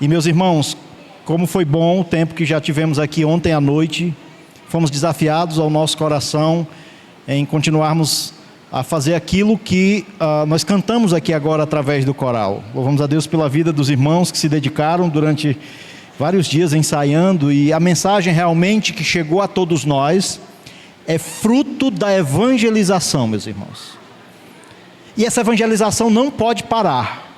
E meus irmãos, como foi bom o tempo que já tivemos aqui ontem à noite. Fomos desafiados ao nosso coração em continuarmos a fazer aquilo que nós cantamos aqui agora através do coral. Louvamos a Deus pela vida dos irmãos que se dedicaram durante vários dias ensaiando, e a mensagem realmente que chegou a todos nós é fruto da evangelização, meus irmãos. E essa evangelização não pode parar,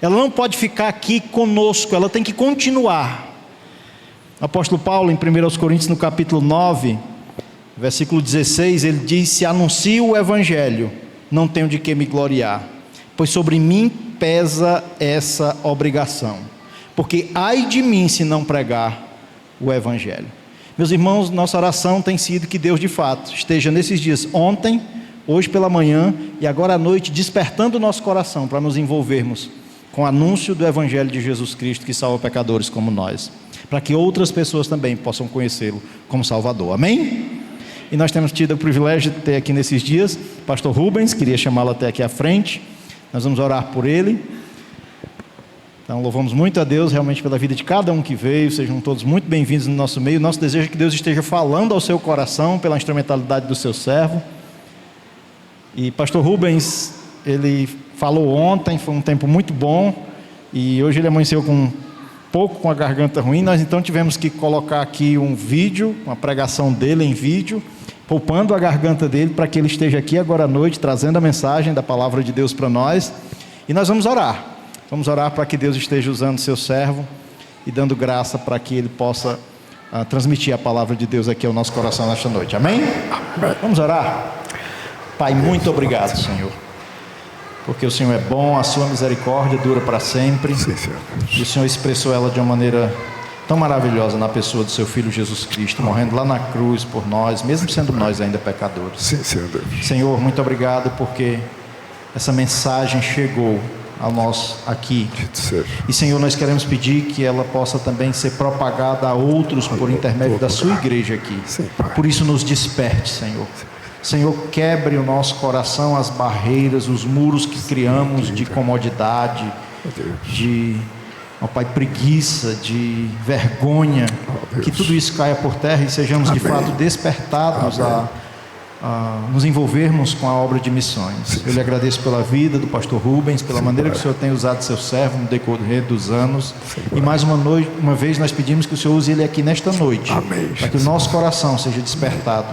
ela não pode ficar aqui conosco, ela tem que continuar. O apóstolo Paulo, em 1 Coríntios, no capítulo 9, versículo 16, ele diz: se anuncio o evangelho, não tenho de que me gloriar, pois sobre mim pesa essa obrigação, porque ai de mim se não pregar o evangelho. Meus irmãos, nossa oração tem sido que Deus de fato esteja nesses dias, ontem, hoje pela manhã e agora à noite, despertando o nosso coração para nos envolvermos com o anúncio do evangelho de Jesus Cristo, que salva pecadores como nós, para que outras pessoas também possam conhecê-lo como Salvador. Amém? E nós temos tido o privilégio de ter aqui nesses dias pastor Rubens, queria chamá-lo até aqui à frente. Nós vamos orar por ele. Então louvamos muito a Deus realmente pela vida de cada um que veio. Sejam todos muito bem-vindos no nosso meio. Nosso desejo é que Deus esteja falando ao seu coração pela instrumentalidade do seu servo. E pastor Rubens, ele falou ontem, foi um tempo muito bom, e hoje ele amanheceu com a garganta ruim. Nós então tivemos que colocar aqui um vídeo, uma pregação dele em vídeo, poupando a garganta dele para que ele esteja aqui agora à noite trazendo a mensagem da palavra de Deus para nós. E nós vamos orar para que Deus esteja usando seu servo e dando graça para que ele possa transmitir a palavra de Deus aqui ao nosso coração nesta noite. Amém? Vamos orar. Pai, muito obrigado, Senhor, porque o Senhor é bom, a sua misericórdia dura para sempre. Sim, Senhor. E o Senhor expressou ela de uma maneira tão maravilhosa na pessoa do seu Filho Jesus Cristo, morrendo lá na cruz por nós, mesmo sendo nós ainda pecadores. Sim, Senhor. Senhor, muito obrigado porque essa mensagem chegou a nós aqui. E Senhor, nós queremos pedir que ela possa também ser propagada a outros por intermédio da sua igreja aqui. Por isso nos desperte, Senhor. Senhor, quebre o nosso coração, as barreiras, os muros que criamos de comodidade, de, ó Pai, preguiça, de vergonha, que tudo isso caia por terra e sejamos de fato despertados a nos envolvermos com a obra de missões. Eu lhe agradeço pela vida do pastor Rubens, pela maneira que o Senhor tem usado seu servo no decorrer dos anos, e mais uma vez nós pedimos que o Senhor use ele aqui nesta noite, para que o nosso coração seja despertado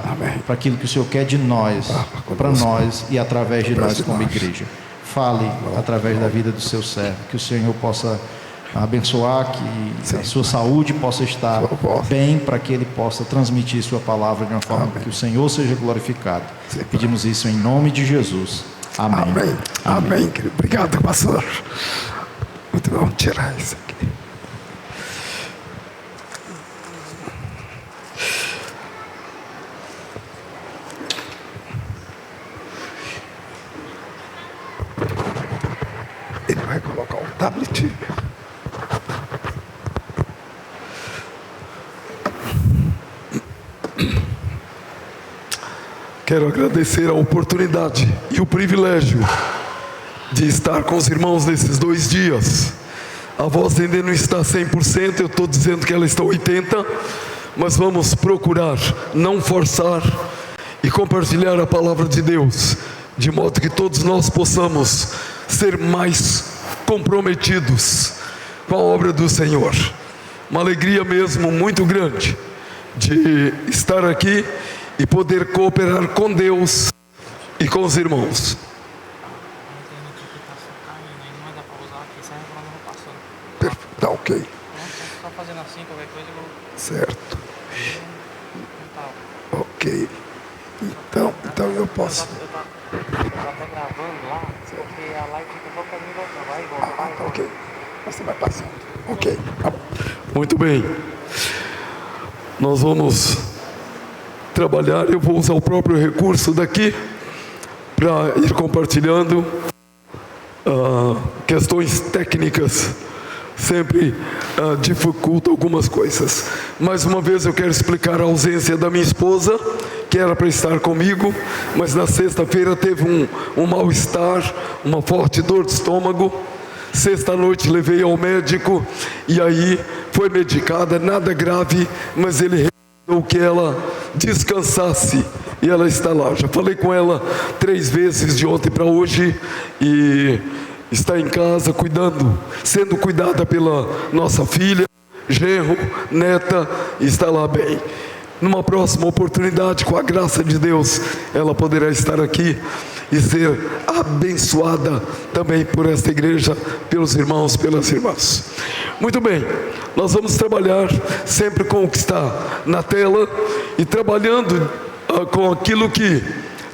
para aquilo que o Senhor quer de nós, para nós e através de nós como igreja. Fale através da vida do seu servo, que o Senhor possa abençoar, que a sua saúde possa estar bem, para que ele possa transmitir sua palavra de uma forma que o Senhor seja glorificado. Pedimos isso em nome de Jesus. Amém. Amém, querido. Obrigado, pastor. Muito bom tirar isso aqui. Ele vai colocar o tablet. Quero agradecer a oportunidade e o privilégio de estar com os irmãos nesses 2 dias. A voz ainda não está 100%, eu estou dizendo que ela está 80%, mas vamos procurar não forçar e compartilhar a palavra de Deus, de modo que todos nós possamos ser mais comprometidos com a obra do Senhor. Uma alegria mesmo muito grande de estar aqui e poder cooperar com Deus e com os irmãos. Tá ok. Só fazendo assim, qualquer coisa eu vou... Certo. Ok. Então eu posso. Eu tô até gravando lá, porque a live fica um pouco vai e volta. Tá ok. Você vai passando. Ok. Muito bem. Nós vamos trabalhar. Eu vou usar o próprio recurso daqui para ir compartilhando. Questões técnicas sempre dificultam algumas coisas. Mais uma vez eu quero explicar a ausência da minha esposa, que era para estar comigo, mas na sexta-feira teve um mal-estar, uma forte dor de estômago, Sexta-noite levei ao médico e aí foi medicada, nada grave, mas ele recomendou que ela descansasse e ela está lá. Já falei com ela 3 vezes de ontem para hoje e está em casa cuidando, sendo cuidada pela nossa filha, genro, neta, está lá bem. Numa próxima oportunidade, com a graça de Deus, ela poderá estar aqui e ser abençoada também por esta igreja, pelos irmãos, pelas irmãs. Muito bem, nós vamos trabalhar sempre com o que está na tela e trabalhando com aquilo que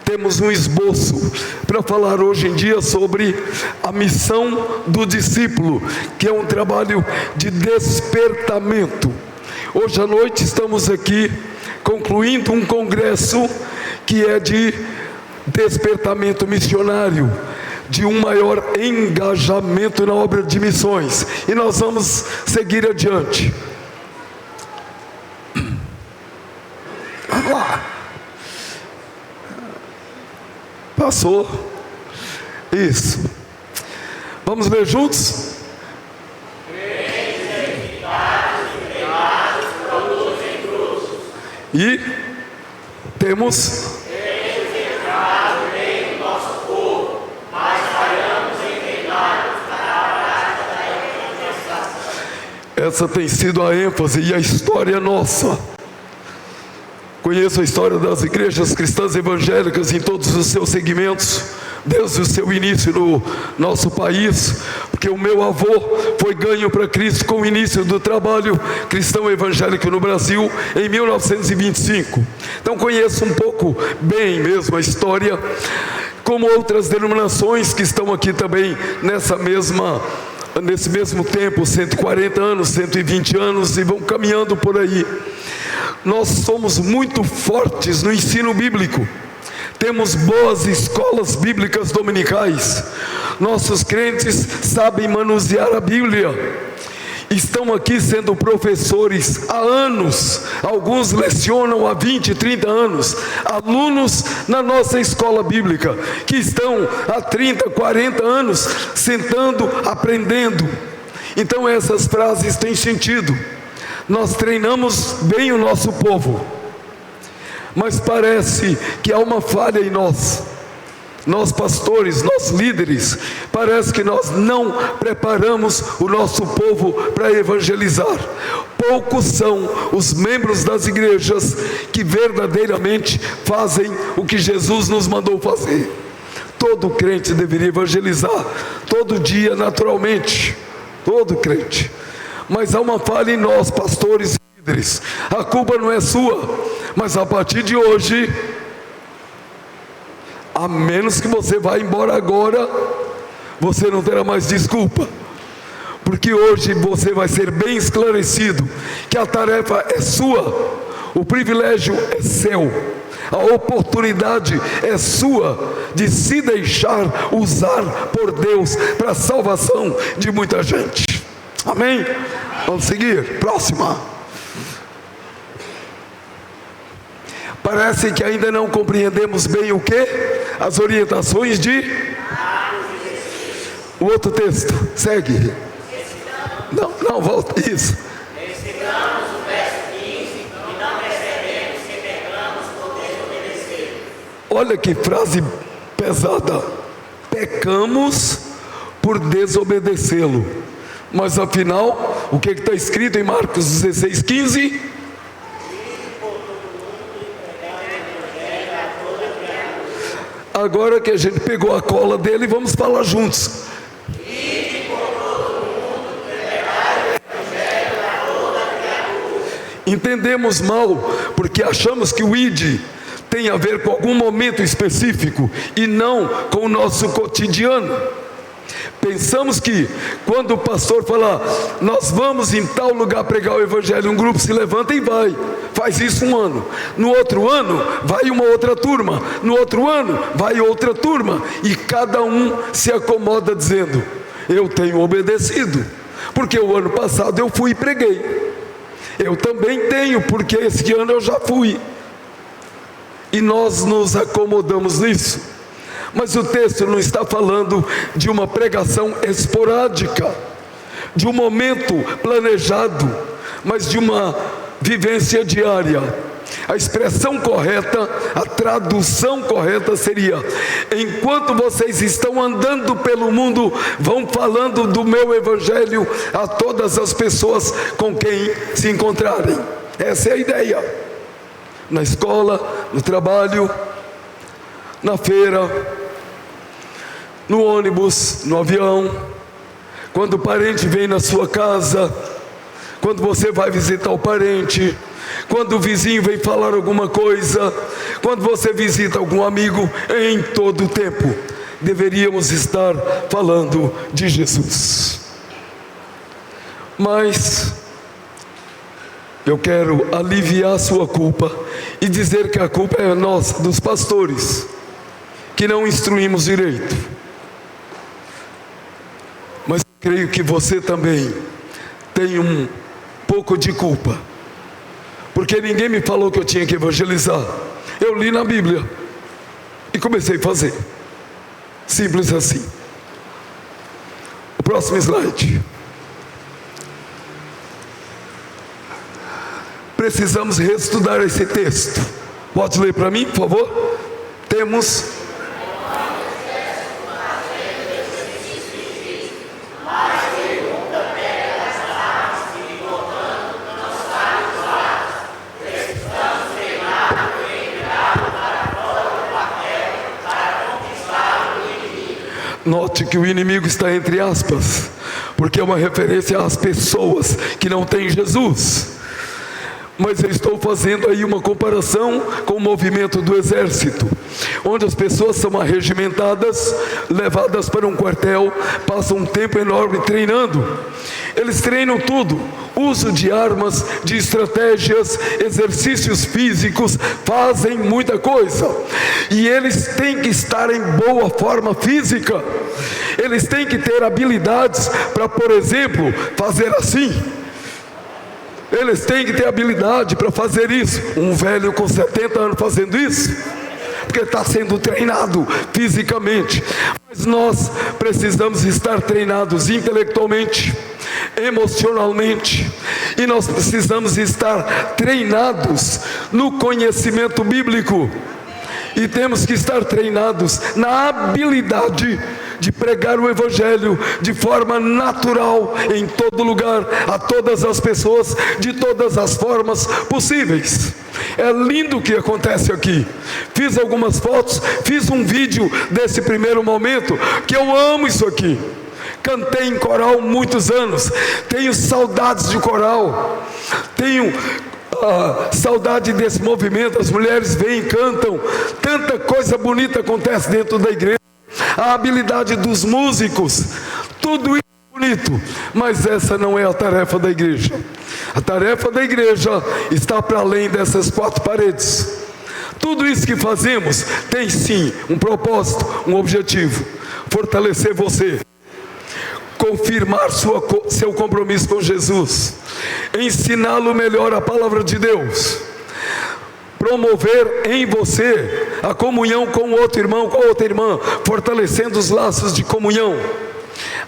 temos um esboço para falar hoje em dia sobre a missão do discípulo, que é um trabalho de despertamento. Hoje à noite estamos aqui concluindo um congresso que é de despertamento missionário, de um maior engajamento na obra de missões, e nós vamos seguir adiante. Vamos lá. Passou. Isso. Vamos ler juntos? E temos essa tem sido a ênfase e a história nossa. Conheço a história das igrejas cristãs evangélicas em todos os seus segmentos, desde o seu início no nosso país, porque o meu avô foi ganho para Cristo com o início do trabalho cristão evangélico no Brasil em 1925. Então conheço um pouco bem mesmo a história, como outras denominações que estão aqui também nesse mesmo tempo, 140 anos, 120 anos, e vão caminhando por aí. Nós somos muito fortes no ensino bíblico, temos boas escolas bíblicas dominicais, nossos crentes sabem manusear a Bíblia, estão aqui sendo professores há anos, alguns lecionam há 20, 30 anos, alunos na nossa escola bíblica, que estão há 30, 40 anos, sentando, aprendendo. Então essas frases têm sentido. Nós treinamos bem o nosso povo, mas parece que há uma falha em nós pastores, nós líderes, parece que nós não preparamos o nosso povo para evangelizar. Poucos são os membros das igrejas que verdadeiramente fazem o que Jesus nos mandou fazer. Todo crente deveria evangelizar todo dia naturalmente, todo crente. Mas há uma falha em nós, pastores e líderes. A culpa não é sua, mas a partir de hoje, a menos que você vá embora agora, você não terá mais desculpa, porque hoje você vai ser bem esclarecido que a tarefa é sua, o privilégio é seu, a oportunidade é sua de se deixar usar por Deus para a salvação de muita gente. Amém? Vamos seguir. Próxima. Parece que ainda não compreendemos bem o que? As orientações de... O outro texto, segue. Não, volta, isso. Recitamos o verso 15 e não percebemos que pecamos por desobedecer. Olha que frase pesada. Pecamos por desobedecê-lo. Mas afinal, o que está escrito em Marcos 16, 15? Agora que a gente pegou a cola dele, vamos falar juntos. Entendemos mal, porque achamos que o ID tem a ver com algum momento específico e não com o nosso cotidiano. Pensamos que quando o pastor falar, nós vamos em tal lugar pregar o evangelho, um grupo se levanta e vai, faz isso um ano, no outro ano vai uma outra turma, no outro ano vai outra turma, e cada um se acomoda dizendo, eu tenho obedecido, porque o ano passado eu fui e preguei, eu também tenho, porque esse ano eu já fui, e nós nos acomodamos nisso. Mas o texto não está falando de uma pregação esporádica, de um momento planejado, mas de uma vivência diária. A expressão correta, a tradução correta seria: enquanto vocês estão andando pelo mundo, vão falando do meu evangelho a todas as pessoas com quem se encontrarem. Essa é a ideia. Na escola, no trabalho, na feira, no ônibus, no avião, quando o parente vem na sua casa, quando você vai visitar o parente, quando o vizinho vem falar alguma coisa, quando você visita algum amigo, em todo o tempo deveríamos estar falando de Jesus. Mas eu quero aliviar a sua culpa e dizer que a culpa é nossa, dos pastores, que não instruímos direito. Mas eu creio que você também tem um pouco de culpa, porque ninguém me falou que eu tinha que evangelizar. Eu li na Bíblia e comecei a fazer. Simples assim. O próximo slide. Precisamos reestudar esse texto. Pode ler para mim, por favor? Temos... Note que o inimigo está entre aspas, porque é uma referência às pessoas que não têm Jesus. Mas eu estou fazendo aí uma comparação com o movimento do exército, onde as pessoas são arregimentadas, levadas para um quartel, passam um tempo enorme treinando. Eles treinam tudo: uso de armas, de estratégias, exercícios físicos, fazem muita coisa. E eles têm que estar em boa forma física. Eles têm que ter habilidades para, por exemplo, fazer assim. Eles têm que ter habilidade para fazer isso. Um velho com 70 anos fazendo isso, porque está sendo treinado fisicamente. Mas nós precisamos estar treinados intelectualmente, emocionalmente, e nós precisamos estar treinados no conhecimento bíblico, e temos que estar treinados na habilidade de pregar o evangelho de forma natural, em todo lugar, a todas as pessoas, de todas as formas possíveis. É lindo o que acontece aqui. Fiz algumas fotos, fiz um vídeo desse primeiro momento, que eu amo isso aqui. Cantei em coral muitos anos, tenho saudades de coral, tenho saudade desse movimento. As mulheres vêm e cantam, tanta coisa bonita acontece dentro da igreja. A habilidade dos músicos, tudo isso é bonito, mas essa não é a tarefa da igreja. A tarefa da igreja está para além dessas quatro paredes. Tudo isso que fazemos tem sim um propósito, um objetivo: fortalecer você, confirmar seu compromisso com Jesus, ensiná-lo melhor a palavra de Deus, promover em você a comunhão com o outro irmão, com a outra irmã, fortalecendo os laços de comunhão,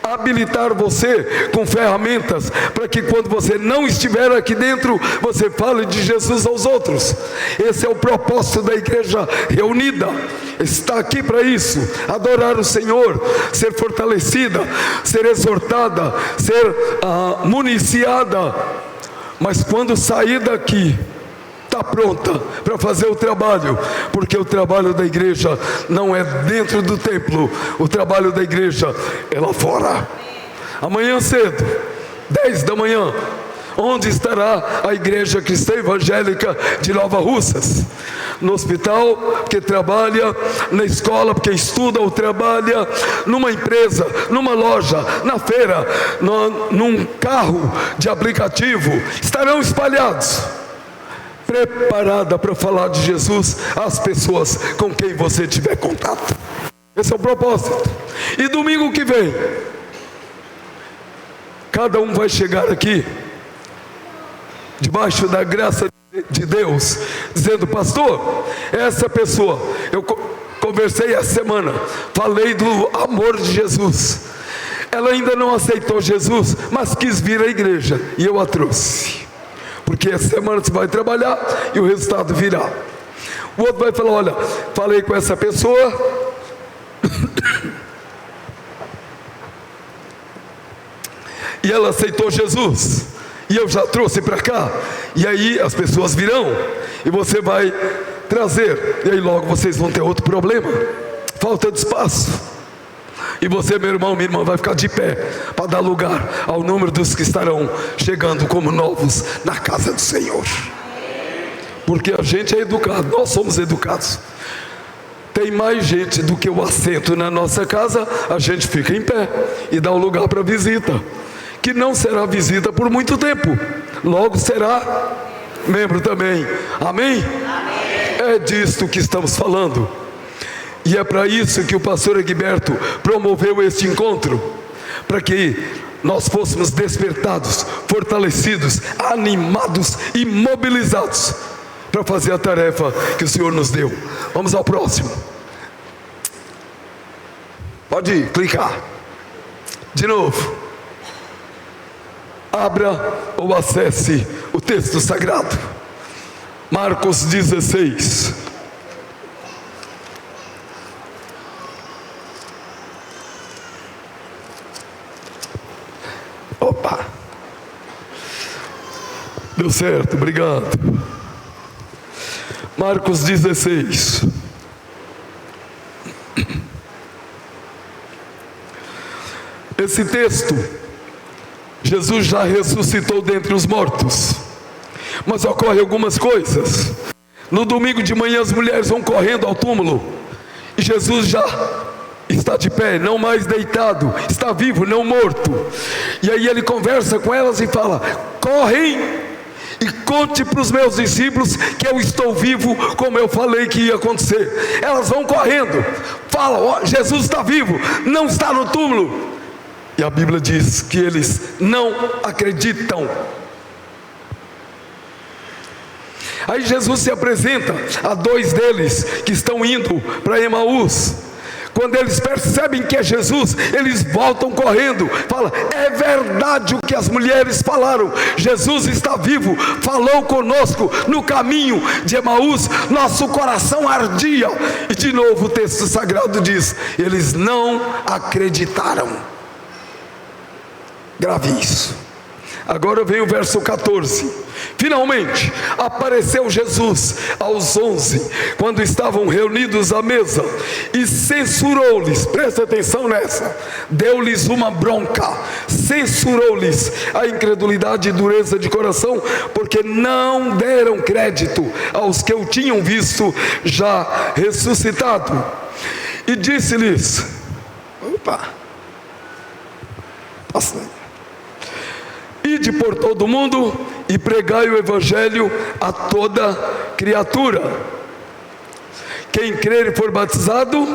habilitar você com ferramentas para que quando você não estiver aqui dentro, você fale de Jesus aos outros. Esse é o propósito da igreja reunida, está aqui para isso: adorar o Senhor, ser fortalecida, ser exortada, ser municiada, mas quando sair daqui, está pronta para fazer o trabalho, porque o trabalho da igreja não é dentro do templo, o trabalho da igreja é lá fora. Amanhã cedo, 10 da manhã, onde estará a igreja cristã evangélica de Nova Russas? No hospital, porque trabalha; na escola, porque estuda ou trabalha; numa empresa, numa loja, na feira, num carro de aplicativo. Estarão espalhados, preparada para falar de Jesus às pessoas com quem você tiver contato. Esse é o propósito. E domingo que vem, cada um vai chegar aqui, debaixo da graça de Deus, dizendo: pastor, essa pessoa, conversei essa semana, falei do amor de Jesus. Ela ainda não aceitou Jesus, mas quis vir à igreja, e eu a trouxe. Porque essa semana você vai trabalhar e o resultado virá. O outro vai falar: olha, falei com essa pessoa, e ela aceitou Jesus, e eu já trouxe para cá. E aí as pessoas virão, e você vai trazer, e aí logo vocês vão ter outro problema, falta de espaço. E você, meu irmão, minha irmã, vai ficar de pé para dar lugar ao número dos que estarão chegando como novos na casa do Senhor. Porque a gente é educado, nós somos educados. Tem mais gente do que o assento na nossa casa, a gente fica em pé e dá o lugar para visita, que não será visita por muito tempo, logo será membro também. Amém? É disto que estamos falando. E é para isso que o pastor Egberto promoveu este encontro, para que nós fôssemos despertados, fortalecidos, animados e mobilizados para fazer a tarefa que o Senhor nos deu. Vamos ao próximo. Pode ir, clicar. De novo. Abra ou acesse o texto sagrado. Marcos 16. Opa! Deu certo, obrigado. Marcos 16. Esse texto, Jesus já ressuscitou dentre os mortos, mas ocorre algumas coisas. No domingo de manhã as mulheres vão correndo ao túmulo, e Jesus já está de pé, não mais deitado, está vivo, não morto. E aí ele conversa com elas e fala: correm e conte para os meus discípulos que eu estou vivo, como eu falei que ia acontecer. Elas vão correndo, falam: ó, Jesus está vivo, não está no túmulo. E a Bíblia diz que eles não acreditam. Aí Jesus se apresenta a dois deles que estão indo para Emaús. Quando eles percebem que é Jesus, eles voltam correndo, falam: é verdade o que as mulheres falaram, Jesus está vivo, falou conosco no caminho de Emaús, nosso coração ardia. E de novo o texto sagrado diz: eles não acreditaram. Grave isso. Agora vem o verso 14. Finalmente apareceu Jesus aos 11, quando estavam reunidos à mesa, e censurou-lhes, presta atenção nessa, deu-lhes uma bronca, censurou-lhes a incredulidade e dureza de coração, porque não deram crédito aos que o tinham visto já ressuscitado. E disse-lhes: ide por todo o mundo e pregai o evangelho a toda criatura. Quem crer e for batizado,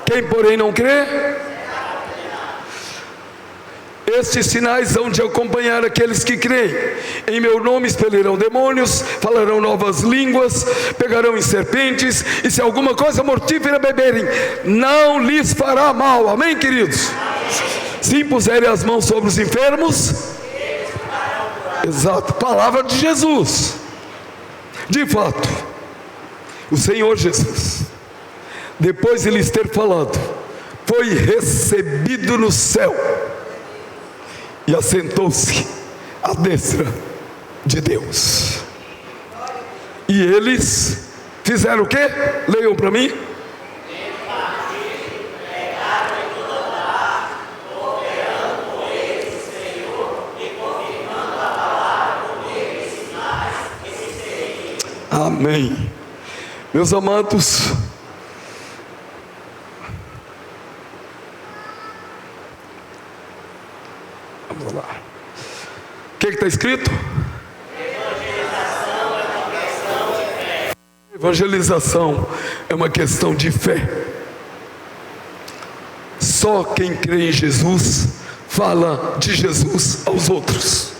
quem porém não crer, estes sinais hão de acompanhar aqueles que creem. Em meu nome expelirão demônios, falarão novas línguas, pegarão em serpentes, e se alguma coisa mortífera beberem, não lhes fará mal. Amém, queridos? Se impuserem as mãos sobre os enfermos, exato, palavra de Jesus. De fato, o Senhor Jesus, depois de lhes ter falado, foi recebido no céu e assentou-se à destra de Deus. E eles fizeram o quê? Leiam para mim. Amém. Meus amados, vamos lá. O que está escrito? Evangelização é uma questão de fé. Só quem crê em Jesus fala de Jesus aos outros.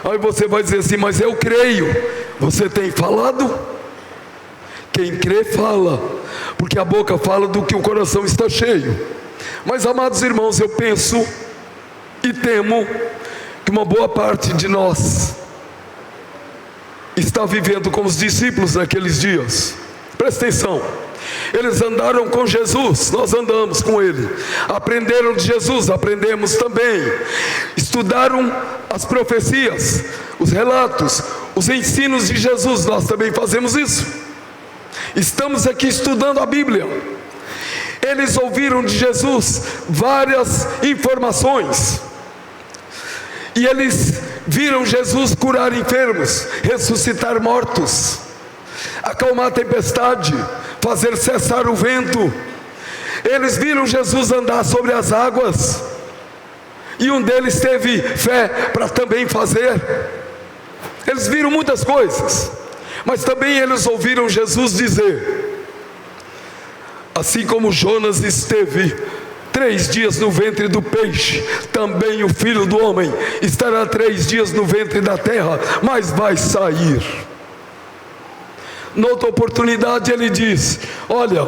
Aí você vai dizer assim: mas eu creio. Você tem falado? Quem crê fala, porque a boca fala do que o coração está cheio. Mas, amados irmãos, eu penso e temo que uma boa parte de nós está vivendo como os discípulos naqueles dias. Presta atenção. Eles andaram com Jesus, nós andamos com Ele. Aprenderam de Jesus, aprendemos também. Estudaram as profecias, os relatos, os ensinos de Jesus, nós também fazemos isso. Estamos aqui estudando a Bíblia. Eles ouviram de Jesus várias informações. E eles viram Jesus curar enfermos, ressuscitar mortos, acalmar a tempestade, fazer cessar o vento. Eles viram Jesus andar sobre as águas. E um deles teve fé para também fazer. Eles viram muitas coisas. Mas também eles ouviram Jesus dizer: assim como Jonas esteve 3 dias no ventre do peixe, também o Filho do Homem estará 3 dias no ventre da terra, mas vai sair. Noutra oportunidade ele diz: olha,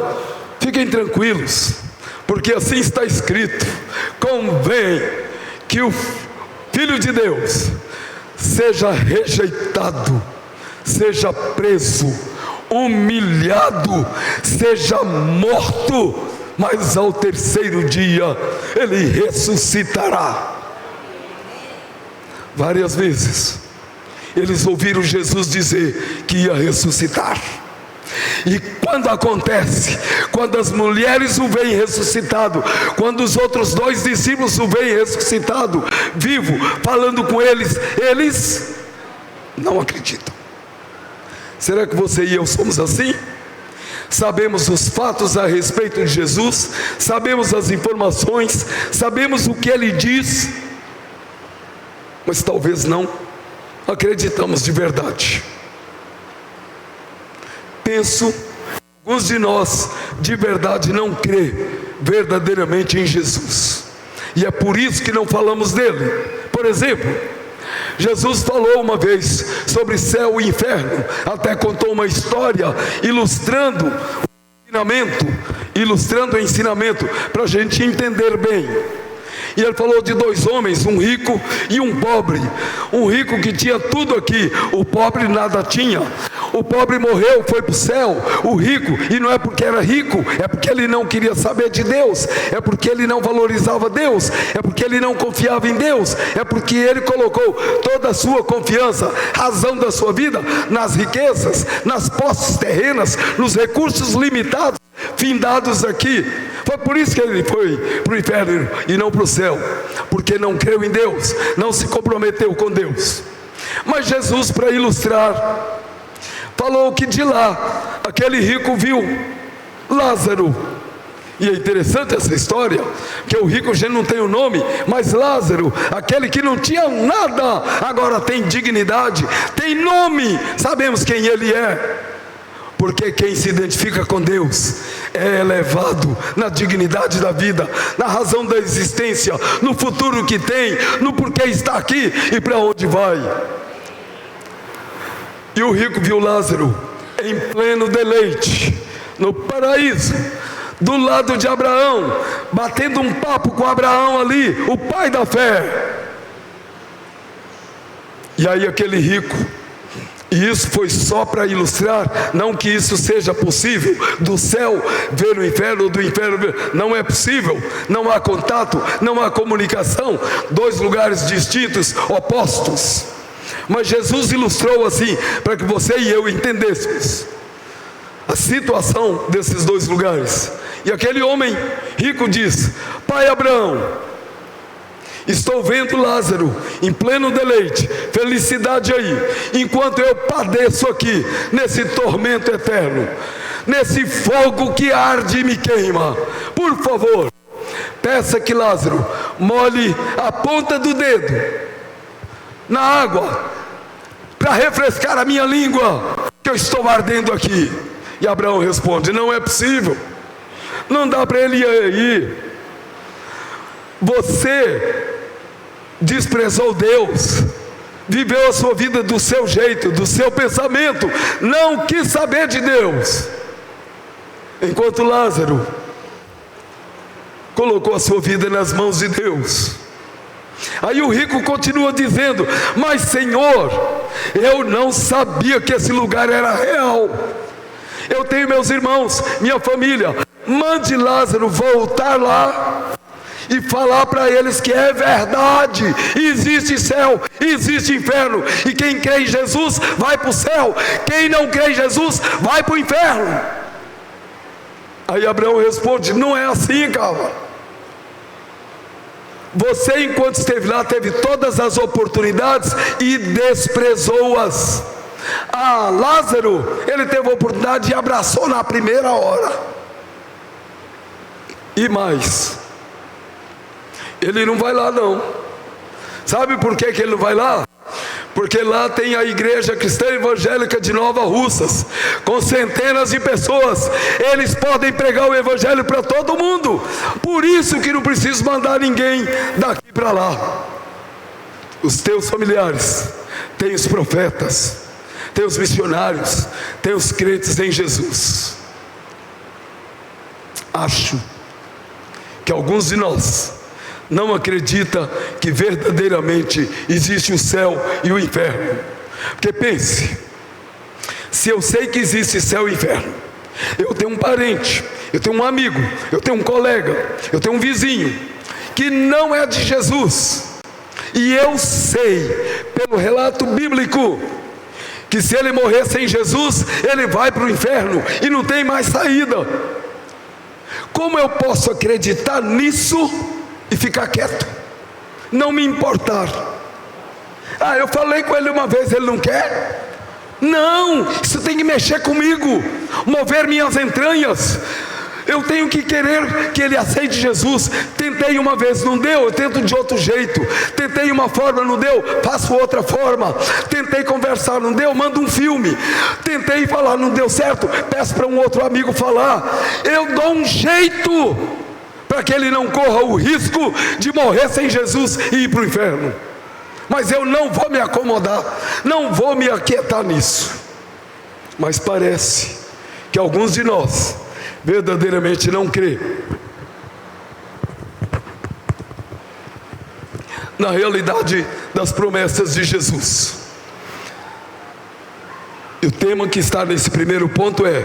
fiquem tranquilos, porque assim está escrito: convém que o Filho de Deus seja rejeitado, seja preso, humilhado, seja morto, mas ao 3º dia ele ressuscitará. Várias vezes eles ouviram Jesus dizer que ia ressuscitar. E quando acontece, quando as mulheres o veem ressuscitado, quando os outros 2 discípulos o veem ressuscitado, vivo, falando com eles, eles não acreditam. Será que você e eu somos assim? Sabemos os fatos a respeito de Jesus, sabemos as informações, sabemos o que Ele diz, mas talvez não acreditamos de verdade. Penso, alguns de nós de verdade não crê verdadeiramente em Jesus, e é por isso que não falamos dele. Por exemplo, Jesus falou uma vez sobre céu e inferno, até contou uma história ilustrando o ensinamento para a gente entender bem. E ele falou de 2 homens, um rico e um pobre. Um rico que tinha tudo aqui, o pobre nada tinha. O pobre morreu, foi para o céu. O rico, e não é porque era rico, é porque ele não queria saber de Deus, é porque ele não valorizava Deus, é porque ele não confiava em Deus, é porque ele colocou toda a sua confiança, razão da sua vida, nas riquezas, nas posses terrenas, nos recursos limitados, findados aqui. Foi por isso que ele foi para o inferno e não para o céu, porque não creu em Deus, não se comprometeu com Deus. Mas Jesus, para ilustrar, falou que de lá, aquele rico viu Lázaro. E é interessante essa história, que o rico já não tem o nome, mas Lázaro, aquele que não tinha nada, agora tem dignidade, tem nome, sabemos quem ele é. Porque quem se identifica com Deus é elevado na dignidade da vida, na razão da existência, no futuro que tem, no porquê está aqui e para onde vai. E o rico viu Lázaro em pleno deleite, no paraíso, do lado de Abraão, batendo um papo com Abraão ali, o pai da fé. E aí aquele rico, e isso foi só para ilustrar, não que isso seja possível, do céu ver o inferno, do inferno ver, não é possível, não há contato, não há comunicação, 2 lugares distintos, opostos. Mas Jesus ilustrou assim, para que você e eu entendêssemos a situação desses 2 lugares. E aquele homem rico diz: pai Abraão, estou vendo Lázaro em pleno deleite, felicidade aí, enquanto eu padeço aqui, nesse tormento eterno, nesse fogo que arde e me queima. Por favor, peça que Lázaro molhe a ponta do dedo na água, para refrescar a minha língua, que eu estou ardendo aqui. E Abraão responde: não é possível, não dá para ele ir. Você desprezou Deus, viveu a sua vida do seu jeito, do seu pensamento, não quis saber de Deus. enquanto Lázaro colocou a sua vida nas mãos de Deus. Aí o rico continua dizendo: mas Senhor, eu não sabia que esse lugar era real. Eu tenho meus irmãos, minha família. Mande Lázaro voltar lá e falar para eles que é verdade, existe céu, existe inferno, e quem crê em Jesus vai para o céu, quem não crê em Jesus vai para o inferno. Aí Abraão responde: não é assim, cara. Você, enquanto esteve lá, teve todas as oportunidades e desprezou-as. Lázaro, ele teve a oportunidade e abraçou na primeira hora. E mais, ele não vai lá não. Sabe por que ele não vai lá? Porque lá tem a igreja cristã evangélica de Nova Russas, com centenas de pessoas. Eles podem pregar o evangelho para todo mundo. Por isso que não preciso mandar ninguém daqui para lá. Os teus familiares, tem os profetas, tem os missionários, tem os crentes em Jesus. Acho que alguns de nós não acredita que verdadeiramente existe o céu e o inferno. Porque pense, se eu sei que existe céu e inferno, eu tenho um parente, eu tenho um amigo, eu tenho um colega, eu tenho um vizinho que não é de Jesus, e eu sei pelo relato bíblico que se ele morrer sem Jesus, ele vai para o inferno e não tem mais saída. Como eu posso acreditar nisso e ficar quieto, não me importar? Eu falei com ele uma vez, ele não quer? Não, isso tem que mexer comigo, mover minhas entranhas. Eu tenho que querer que ele aceite Jesus. Tentei uma vez, não deu, eu tento de outro jeito. Tentei uma forma, não deu, faço outra forma. Tentei conversar, não deu, mando um filme. Tentei falar, não deu certo, peço para um outro amigo falar. Eu dou um jeito para que ele não corra o risco de morrer sem Jesus e ir para o inferno. Mas eu não vou me acomodar, não vou me aquietar nisso. Mas parece que alguns de nós verdadeiramente não crê na realidade das promessas de Jesus. E o tema que está nesse primeiro ponto é: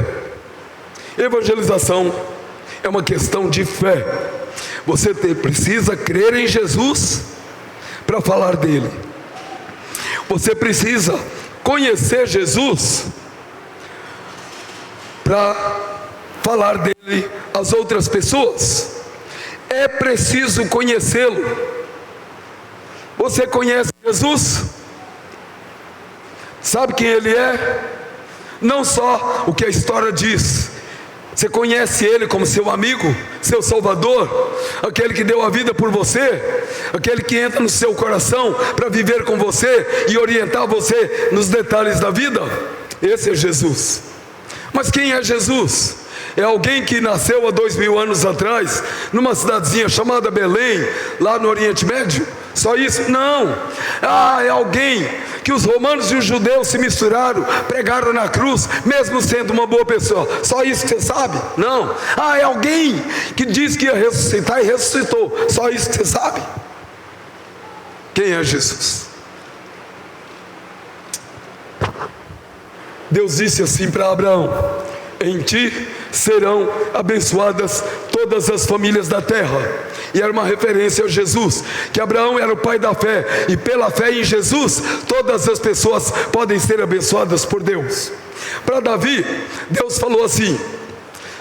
evangelização é uma questão de fé. Você precisa crer em Jesus para falar dele. Você precisa conhecer Jesus para falar dele às outras pessoas. É preciso conhecê-lo. Você conhece Jesus? Sabe quem ele é? Não só o que a história diz. Você conhece ele como seu amigo, seu salvador, aquele que deu a vida por você, aquele que entra no seu coração para viver com você e orientar você nos detalhes da vida? Esse é Jesus. Mas quem é Jesus? É alguém que nasceu há 2000 anos atrás, numa cidadezinha chamada Belém, lá no Oriente Médio? Só isso? Não. É alguém que os romanos e os judeus se misturaram, pregaram na cruz, mesmo sendo uma boa pessoa. Só isso que você sabe? Não. É alguém que disse que ia ressuscitar e ressuscitou. Só isso que você sabe? Quem é Jesus? Deus disse assim para Abraão: em ti serão abençoadas todas as famílias da terra. E era uma referência a Jesus, que Abraão era o pai da fé, e pela fé em Jesus, todas as pessoas podem ser abençoadas por Deus. Para Davi, Deus falou assim: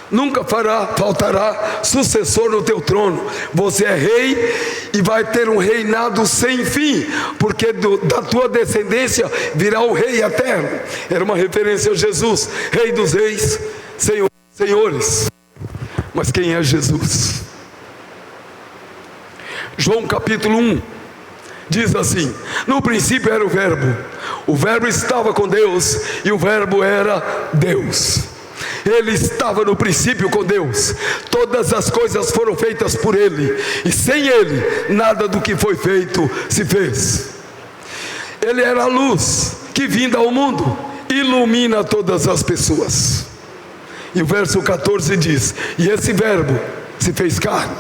nunca faltará sucessor no teu trono. Você é rei e vai ter um reinado sem fim, porque da tua descendência virá o rei eterno. Era uma referência a Jesus, rei dos reis, Senhor dos senhores. Mas quem é Jesus? João capítulo 1 diz assim: no princípio era o verbo estava com Deus, e o verbo era Deus. Ele estava no princípio com Deus. Todas as coisas foram feitas por ele, e sem ele nada do que foi feito se fez. Ele era a luz que, vinda ao mundo, ilumina todas as pessoas. E o verso 14 diz: e esse verbo se fez carne,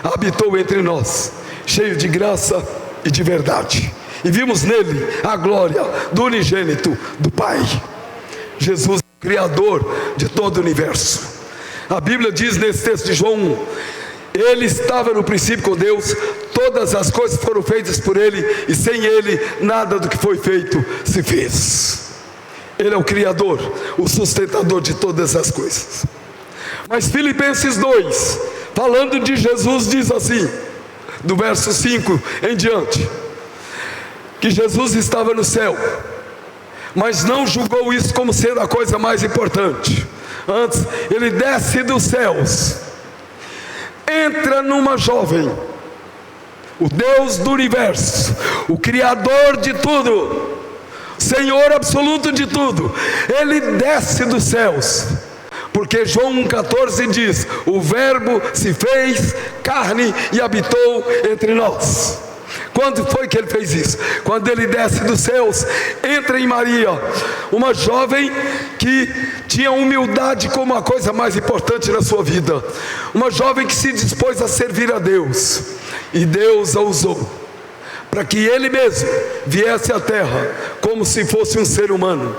habitou entre nós, cheio de graça e de verdade, e vimos nele a glória do unigênito do Pai. Jesus é o Criador de todo o universo. A Bíblia diz nesse texto de João 1: ele estava no princípio com Deus, todas as coisas foram feitas por ele, e sem ele nada do que foi feito se fez. Ele é o Criador, o sustentador de todas as coisas. Mas Filipenses 2, falando de Jesus, diz assim, do verso 5 em diante, que Jesus estava no céu, mas não julgou isso como sendo a coisa mais importante. Antes, ele desce dos céus, entra numa jovem, o Deus do universo, o Criador de tudo, Senhor absoluto de tudo, ele desce dos céus, porque João 1,14 diz: o verbo se fez carne e habitou entre nós. Quando foi que ele fez isso? Quando ele desce dos céus, entra em Maria, uma jovem que tinha humildade como a coisa mais importante na sua vida, uma jovem que se dispôs a servir a Deus, e Deus a usou para que ele mesmo viesse à terra como se fosse um ser humano.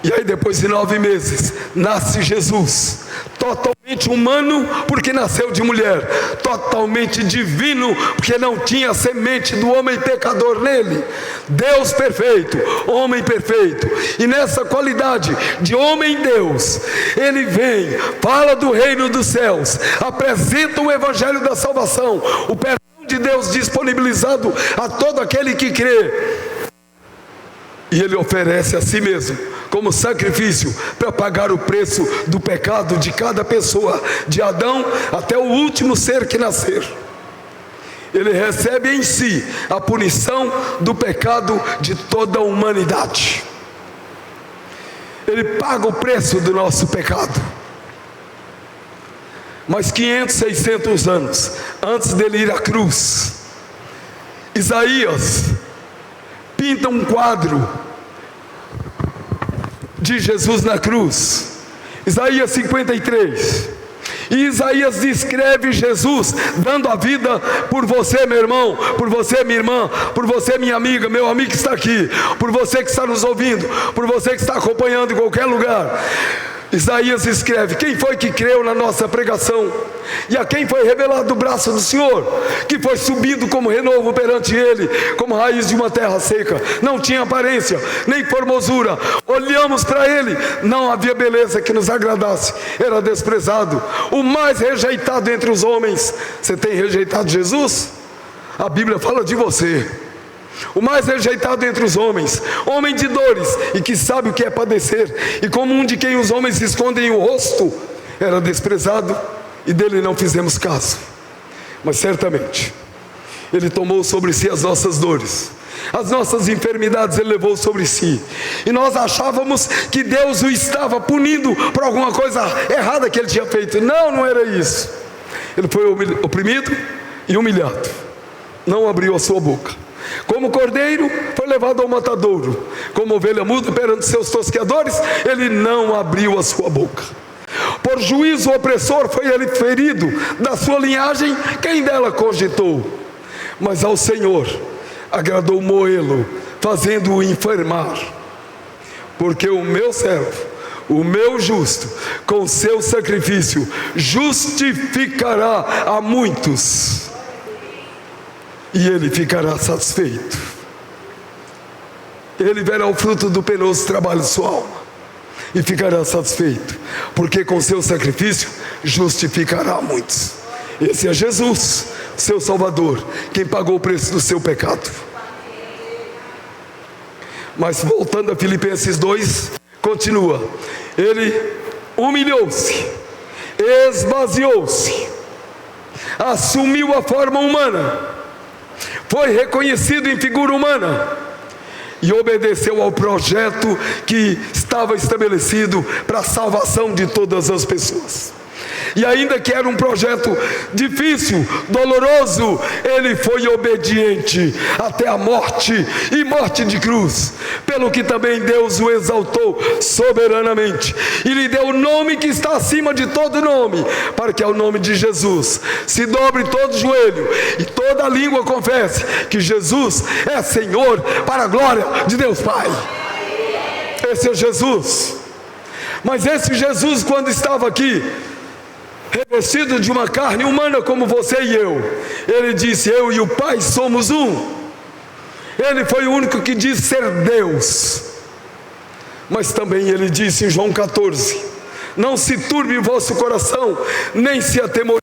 E aí depois de 9 meses nasce Jesus, totalmente humano porque nasceu de mulher, totalmente divino porque não tinha a semente do homem pecador nele. Deus perfeito, homem perfeito, e nessa qualidade de homem Deus, ele vem, fala do reino dos céus, apresenta o evangelho da salvação, o perdão de Deus disponibilizado a todo aquele que crê, e ele oferece a si mesmo como sacrifício para pagar o preço do pecado de cada pessoa, de Adão até o último ser que nascer. Ele recebe em si a punição do pecado de toda a humanidade. Ele paga o preço do nosso pecado. Mas 500, 600 anos antes dele ir à cruz, Isaías pinta um quadro de Jesus na cruz, Isaías 53, e Isaías descreve Jesus dando a vida por você, meu irmão, por você, minha irmã, por você, minha amiga, meu amigo que está aqui, por você que está nos ouvindo, por você que está acompanhando em qualquer lugar. Isaías escreve: quem foi que creu na nossa pregação, e a quem foi revelado o braço do Senhor, que foi subindo como renovo perante ele, como raiz de uma terra seca, não tinha aparência, nem formosura, olhamos para ele, não havia beleza que nos agradasse, era desprezado, o mais rejeitado entre os homens. Você tem rejeitado Jesus? A Bíblia fala de você. O mais rejeitado entre os homens, homem de dores, e que sabe o que é padecer, e como um de quem os homens escondem o rosto, era desprezado, e dele não fizemos caso. Mas certamente ele tomou sobre si as nossas dores, as nossas enfermidades ele levou sobre si, e nós achávamos que Deus o estava punindo por alguma coisa errada que ele tinha feito. Não, não era isso. Ele foi oprimido e humilhado, não abriu a sua boca. Como cordeiro foi levado ao matadouro, como ovelha muda perante seus tosqueadores, ele não abriu a sua boca. Por juízo opressor foi ele ferido, da sua linhagem quem dela cogitou? Mas ao Senhor agradou moê-lo, fazendo-o enfermar. Porque o meu servo, o meu justo, com seu sacrifício justificará a muitos, e ele ficará satisfeito. Ele verá o fruto do penoso trabalho de sua alma e ficará satisfeito, porque com seu sacrifício justificará muitos. Esse é Jesus, seu Salvador, quem pagou o preço do seu pecado. Mas voltando a Filipenses 2, continua: ele humilhou-se, esvaziou-se, assumiu a forma humana, foi reconhecido em figura humana e obedeceu ao projeto que estava estabelecido para a salvação de todas as pessoas. E ainda que era um projeto difícil, doloroso, ele foi obediente até a morte, e morte de cruz. Pelo que também Deus o exaltou soberanamente e lhe deu o nome que está acima de todo nome, para que ao nome de Jesus se dobre todo o joelho e toda a língua confesse que Jesus é Senhor, para a glória de Deus Pai. Esse é Jesus. Mas esse Jesus, quando estava aqui, revestido de uma carne humana como você e eu, ele disse: eu e o Pai somos um. Ele foi o único que disse ser Deus. Mas também ele disse em João 14: não se turbe o vosso coração, nem se atemorize.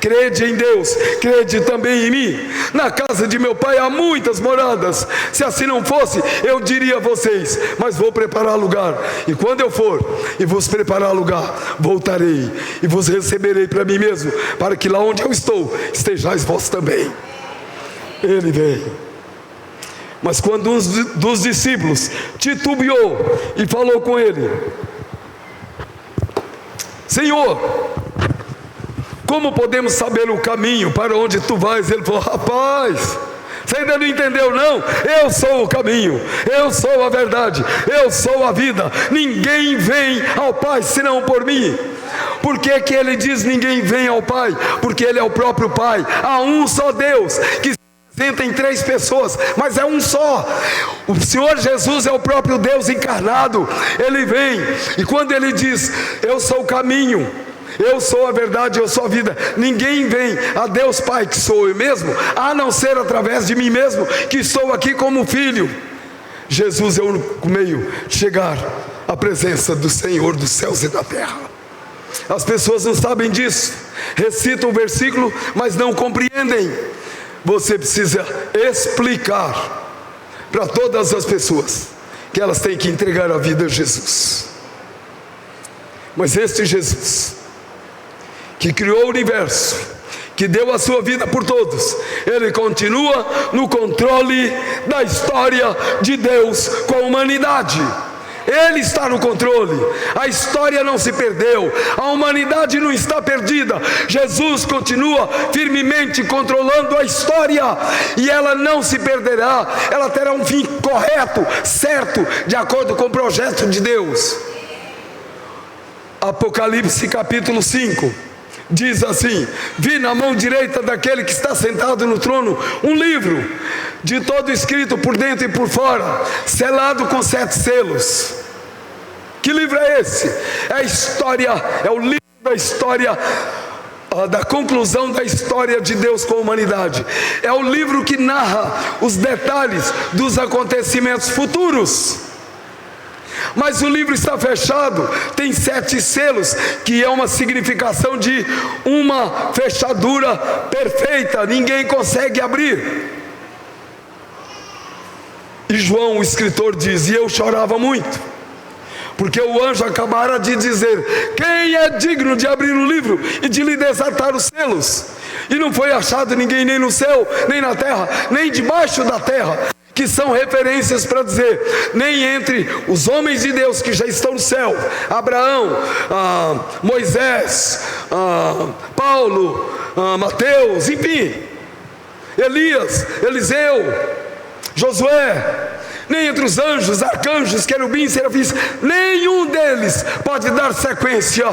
Crede em Deus, crede também em mim. Na casa de meu Pai há muitas moradas. Se assim não fosse, eu diria a vocês: mas vou preparar lugar. E quando eu for e vos preparar lugar, voltarei e vos receberei para mim mesmo, para que lá onde eu estou, estejais vós também. Ele veio. Mas quando um dos discípulos titubeou e falou com ele: Senhor, como podemos saber o caminho para onde tu vais? Ele falou: rapaz, você ainda não entendeu não? Eu sou o caminho, eu sou a verdade, eu sou a vida. Ninguém vem ao Pai senão por mim. Por que que ele diz ninguém vem ao Pai? Porque ele é o próprio Pai. Há um só Deus que em 3 pessoas, mas é um só. O Senhor Jesus é o próprio Deus encarnado. Ele vem, e quando ele diz: eu sou o caminho, eu sou a verdade, eu sou a vida, ninguém vem a Deus Pai, que sou eu mesmo, a não ser através de mim mesmo, que estou aqui como filho. Jesus é o único meio de chegar à presença do Senhor dos céus e da terra. As pessoas não sabem disso, recitam o versículo, mas não compreendem. Você precisa explicar para todas as pessoas que elas têm que entregar a vida a Jesus. Mas este Jesus, que criou o universo, que deu a sua vida por todos, ele continua no controle da história de Deus com a humanidade. Ele está no controle. A história não se perdeu, a humanidade não está perdida. Jesus continua firmemente controlando a história, e ela não se perderá. Ela terá um fim correto, certo, de acordo com o projeto de Deus. Apocalipse capítulo 5 diz assim: vi na mão direita daquele que está sentado no trono um livro, de todo escrito por dentro e por fora, selado com 7 selos. Que livro é esse? É a história, é o livro da história, da conclusão da história de Deus com a humanidade. É o livro que narra os detalhes dos acontecimentos futuros. Mas o livro está fechado, tem 7 selos, que é uma significação de uma fechadura perfeita, ninguém consegue abrir. E João, o escritor, diz: e eu chorava muito, porque o anjo acabara de dizer: quem é digno de abrir o livro e de lhe desatar os selos? E não foi achado ninguém, nem no céu, nem na terra, nem debaixo da terra, que são referências para dizer, nem entre os homens de Deus que já estão no céu, Abraão, Moisés, Paulo, Mateus, enfim, Elias, Eliseu, Josué, nem entre os anjos, arcanjos, querubins, serafins, nenhum deles pode dar sequência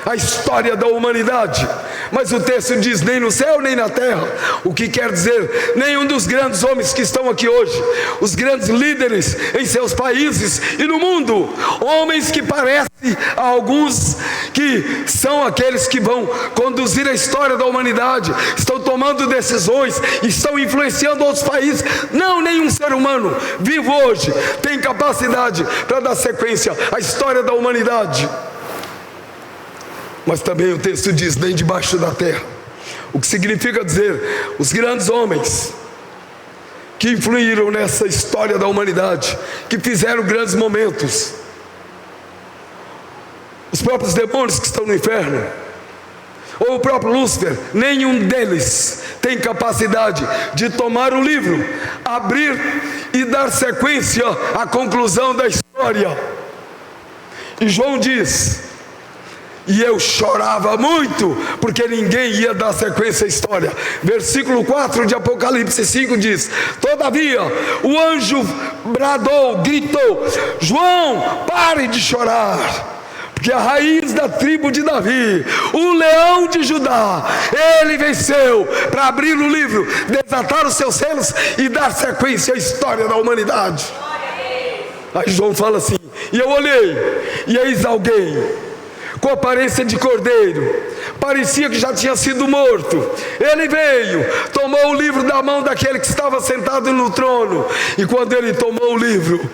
à história da humanidade. Mas o texto diz: nem no céu, nem na terra. O que quer dizer, nenhum dos grandes homens que estão aqui hoje, os grandes líderes em seus países e no mundo, homens que parecem a alguns que são aqueles que vão conduzir a história da humanidade, estão tomando decisões, estão influenciando outros países. Não, nenhum ser humano vivo hoje tem capacidade para dar sequência à história da humanidade. Mas também o texto diz: nem debaixo da terra. O que significa dizer, os grandes homens que influíram nessa história da humanidade, que fizeram grandes momentos, os próprios demônios que estão no inferno, ou o próprio Lúcifer, nenhum deles tem capacidade de tomar o livro, abrir e dar sequência à conclusão da história. E João diz E eu chorava muito, porque ninguém ia dar sequência à história. Versículo 4 de Apocalipse 5 diz: todavia o anjo bradou, gritou: João, pare de chorar, porque a raiz da tribo de Davi, o leão de Judá, ele venceu para abrir o livro, desatar os seus selos e dar sequência à história da humanidade. Aí João fala assim: e eu olhei, e eis alguém com aparência de cordeiro, parecia que já tinha sido morto. Ele veio, tomou o livro da mão daquele que estava sentado no trono, e quando ele tomou o livro,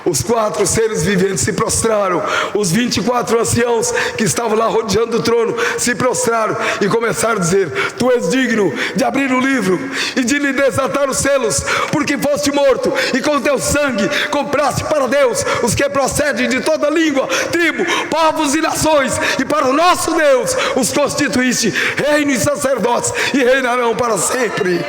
os 4 seres viventes se prostraram, os 24 anciãos que estavam lá rodeando o trono se prostraram e começaram a dizer: tu és digno de abrir o livro e de lhe desatar os selos, porque foste morto e com teu sangue compraste para Deus os que procedem de toda língua, tribo, povos e nações, e para o nosso Deus os constituíste reino e sacerdotes, e reinarão para sempre.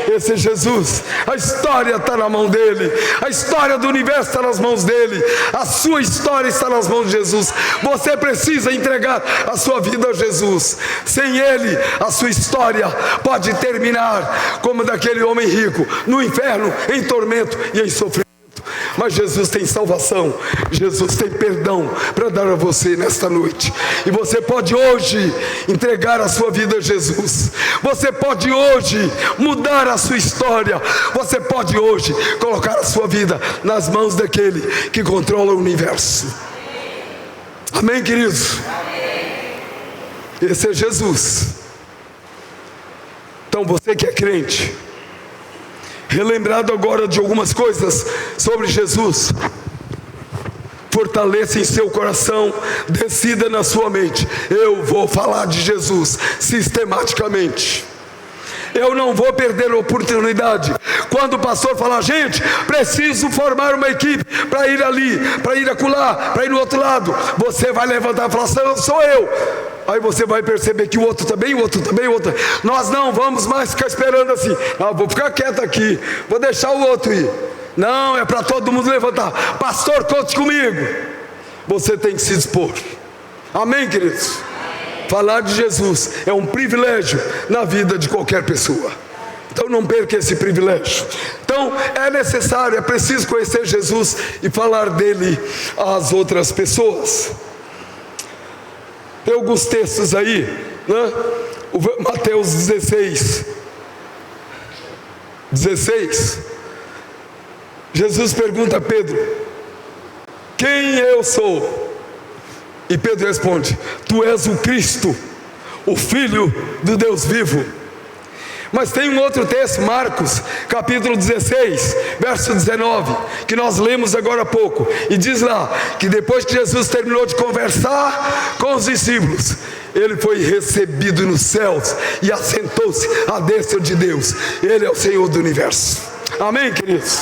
Esse é Jesus. A história está na mão dele, a história do universo está nas mãos dele, a sua história está nas mãos de Jesus. Você precisa entregar a sua vida a Jesus. Sem ele, a sua história pode terminar como daquele homem rico, no inferno, em tormento e em sofrimento. Mas Jesus tem salvação, Jesus tem perdão para dar a você nesta noite. E você pode hoje entregar a sua vida a Jesus. Você pode hoje mudar a sua história. Você pode hoje colocar a sua vida nas mãos daquele que controla o universo. Amém, queridos? Esse é Jesus. Então você que é crente, relembrado agora de algumas coisas sobre Jesus, fortaleça em seu coração, decida na sua mente: eu vou falar de Jesus sistematicamente. Eu não vou perder a oportunidade. Quando o pastor falar: gente, preciso formar uma equipe para ir ali, para ir acolá, para ir no outro lado, você vai levantar e falar: sou eu. Aí você vai perceber que o outro também, o outro também, o outro. Nós não vamos mais ficar esperando assim: não, vou ficar quieto aqui, vou deixar o outro ir. Não, é para todo mundo levantar. Pastor, conte comigo. Você tem que se dispor. Amém, queridos? Falar de Jesus é um privilégio na vida de qualquer pessoa. Então não perca esse privilégio. Então é necessário, é preciso conhecer Jesus e falar dele às outras pessoas. Tem alguns textos aí, né? Mateus 16. Jesus pergunta a Pedro: quem eu sou? E Pedro responde: tu és o Cristo, o Filho do Deus vivo. Mas tem um outro texto, Marcos capítulo 16, verso 19, que nós lemos agora há pouco, e diz lá que depois que Jesus terminou de conversar com os discípulos, ele foi recebido nos céus e assentou-se à destra de Deus. Ele é o Senhor do universo. Amém, queridos?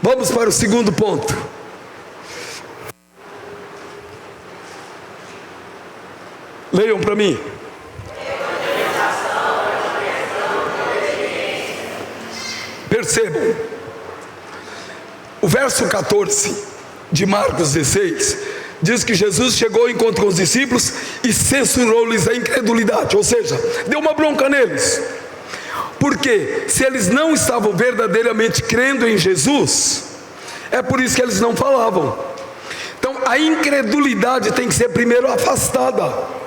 Vamos para o segundo ponto. Leiam para mim. Percebam, o verso 14 de Marcos 16 diz que Jesus chegou ao encontro com os discípulos e censurou-lhes a incredulidade, ou seja, deu uma bronca neles. Porque se eles não estavam verdadeiramente crendo em Jesus, é por isso que eles não falavam. Então a incredulidade tem que ser primeiro afastada,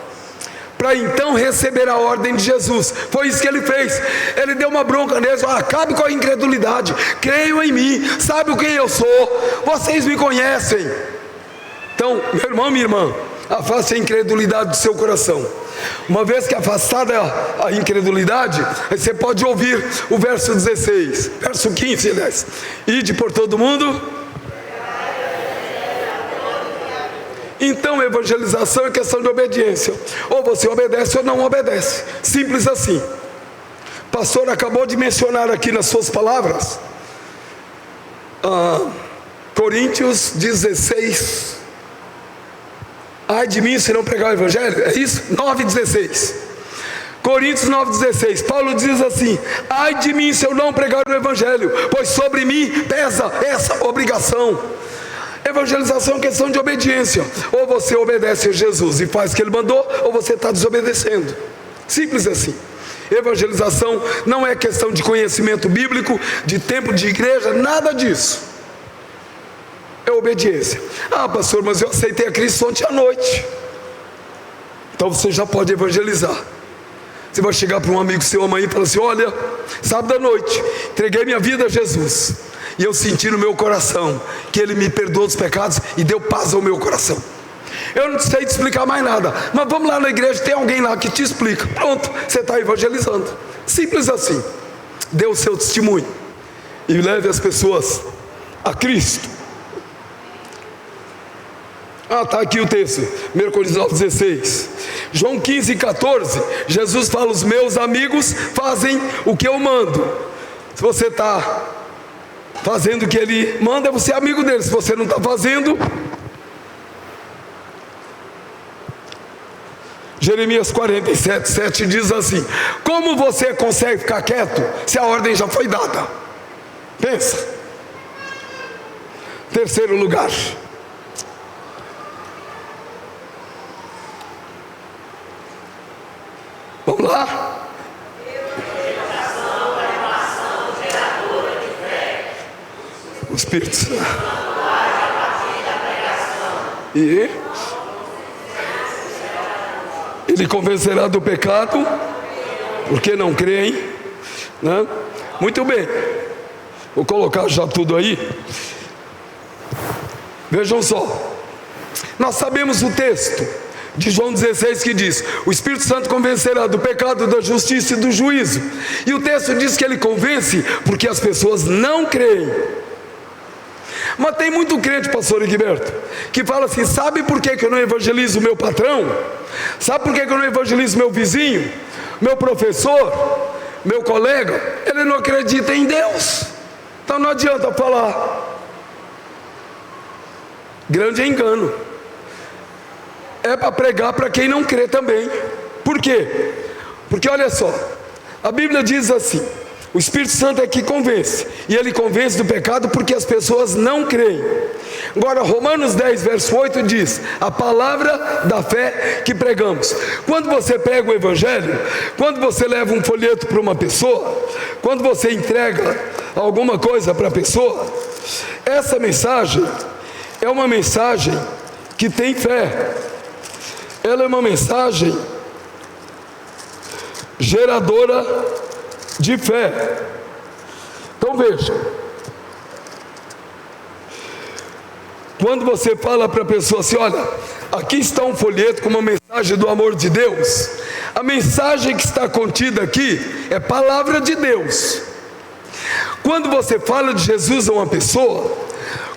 para então receber a ordem de Jesus. Foi isso que ele fez. Ele deu uma bronca neles: acabe com a incredulidade, creiam em mim, sabe quem eu sou, vocês me conhecem. Então, meu irmão, minha irmã, afaste a incredulidade do seu coração. Uma vez que afastada a incredulidade, aí você pode ouvir o verso 16, verso 15, aliás: ide por todo mundo. Então evangelização é questão de obediência. Ou você obedece ou não obedece. Simples assim. O pastor acabou de mencionar aqui nas suas palavras Coríntios 16. Ai de mim se não pregar o evangelho. É isso? 9,16. Coríntios 9,16. Paulo diz assim: ai de mim se eu não pregar o evangelho, pois sobre mim pesa essa obrigação. evangelização é questão de obediência. Ou você obedece a Jesus e faz o que Ele mandou, ou você está desobedecendo. Simples assim. Evangelização não é questão de conhecimento bíblico, de tempo de igreja, nada disso. É obediência. Ah, pastor, mas eu aceitei a Cristo ontem à noite. Então você já pode evangelizar. Você vai chegar para um amigo seu amanhã e falar assim: olha, sábado à noite, entreguei minha vida a Jesus, e eu senti no meu coração que Ele me perdoou dos pecados e deu paz ao meu coração. Eu não sei te explicar mais nada, mas vamos lá na igreja, tem alguém lá que te explica. Pronto, você está evangelizando. Simples assim. Dê o seu testemunho e leve as pessoas a Cristo. Está aqui o texto, 1 Coríntios 9,16. João 15,14. Jesus fala: os meus amigos fazem o que eu mando. Se você está fazendo o que Ele manda, você é amigo dele. Se você não está fazendo... Jeremias 47,7 diz assim: como você consegue ficar quieto se a ordem já foi dada? Pensa. Terceiro lugar, vamos lá. O Espírito Santo. E Ele convencerá do pecado, porque não creem, né? Muito bem, vou colocar já tudo aí. Vejam só, nós sabemos o texto de João 16 que diz: o Espírito Santo convencerá do pecado, da justiça e do juízo. E o texto diz que Ele convence porque as pessoas não creem. Mas tem muito crente, pastor Egberto, que fala assim: sabe por que eu não evangelizo o meu patrão? Sabe por que eu não evangelizo meu vizinho, meu professor, meu colega? Ele não acredita em Deus. Então não adianta falar. Grande engano. É para pregar para quem não crê também. Por quê? Porque olha só, a Bíblia diz assim: o Espírito Santo é que convence, e Ele convence do pecado porque as pessoas não creem. Agora Romanos 10 verso 8 diz: a palavra da fé que pregamos. Quando você prega o Evangelho, quando você leva um folheto para uma pessoa, quando você entrega alguma coisa para a pessoa, essa mensagem é uma mensagem que tem fé. Ela é uma mensagem geradora de fé. Então veja, quando você fala para a pessoa assim: olha, aqui está um folheto com uma mensagem do amor de Deus, a mensagem que está contida aqui é palavra de Deus. Quando você fala de Jesus a uma pessoa,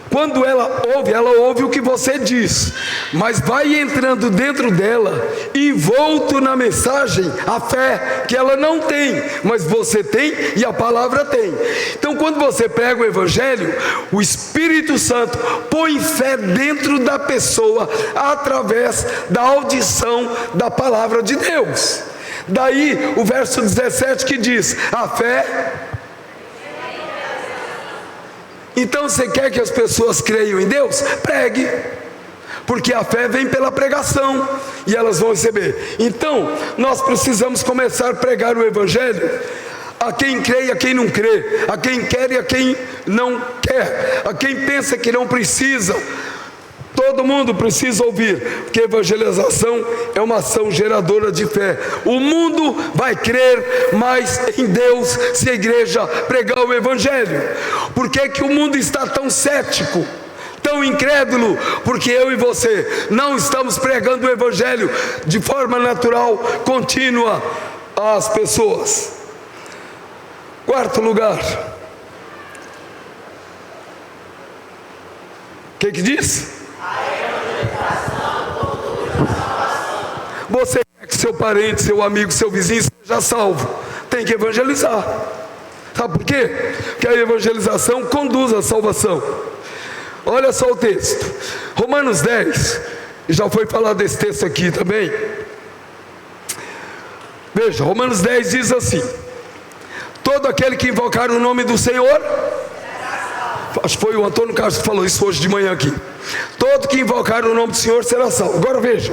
quando ela ouve o que você diz, mas vai entrando dentro dela, envolto na mensagem, a fé que ela não tem, mas você tem e a palavra tem. Então quando você prega o Evangelho, o Espírito Santo põe fé dentro da pessoa, através da audição da palavra de Deus. Daí o verso 17 que diz: a fé... Então você quer que as pessoas creiam em Deus? Pregue, porque a fé vem pela pregação e elas vão receber. Então nós precisamos começar a pregar o Evangelho a quem crê e a quem não crê, a quem quer e a quem não quer, a quem pensa que não precisa. Todo mundo precisa ouvir, porque evangelização é uma ação geradora de fé. O mundo vai crer mais em Deus se a igreja pregar o Evangelho. Por que que o mundo está tão cético, tão incrédulo? Porque eu e você não estamos pregando o Evangelho de forma natural, contínua às pessoas. Quarto lugar, o que diz? Você quer que seu parente, seu amigo, seu vizinho seja salvo, tem que evangelizar. Sabe por quê? Porque a evangelização conduz à salvação. Olha só o texto, Romanos 10, já foi falado desse texto aqui também. Veja, Romanos 10 diz assim: todo aquele que invocar o nome do Senhor Acho que foi o Antônio Carlos que falou isso hoje de manhã aqui. Todo que invocar o nome do Senhor será salvo. Agora veja: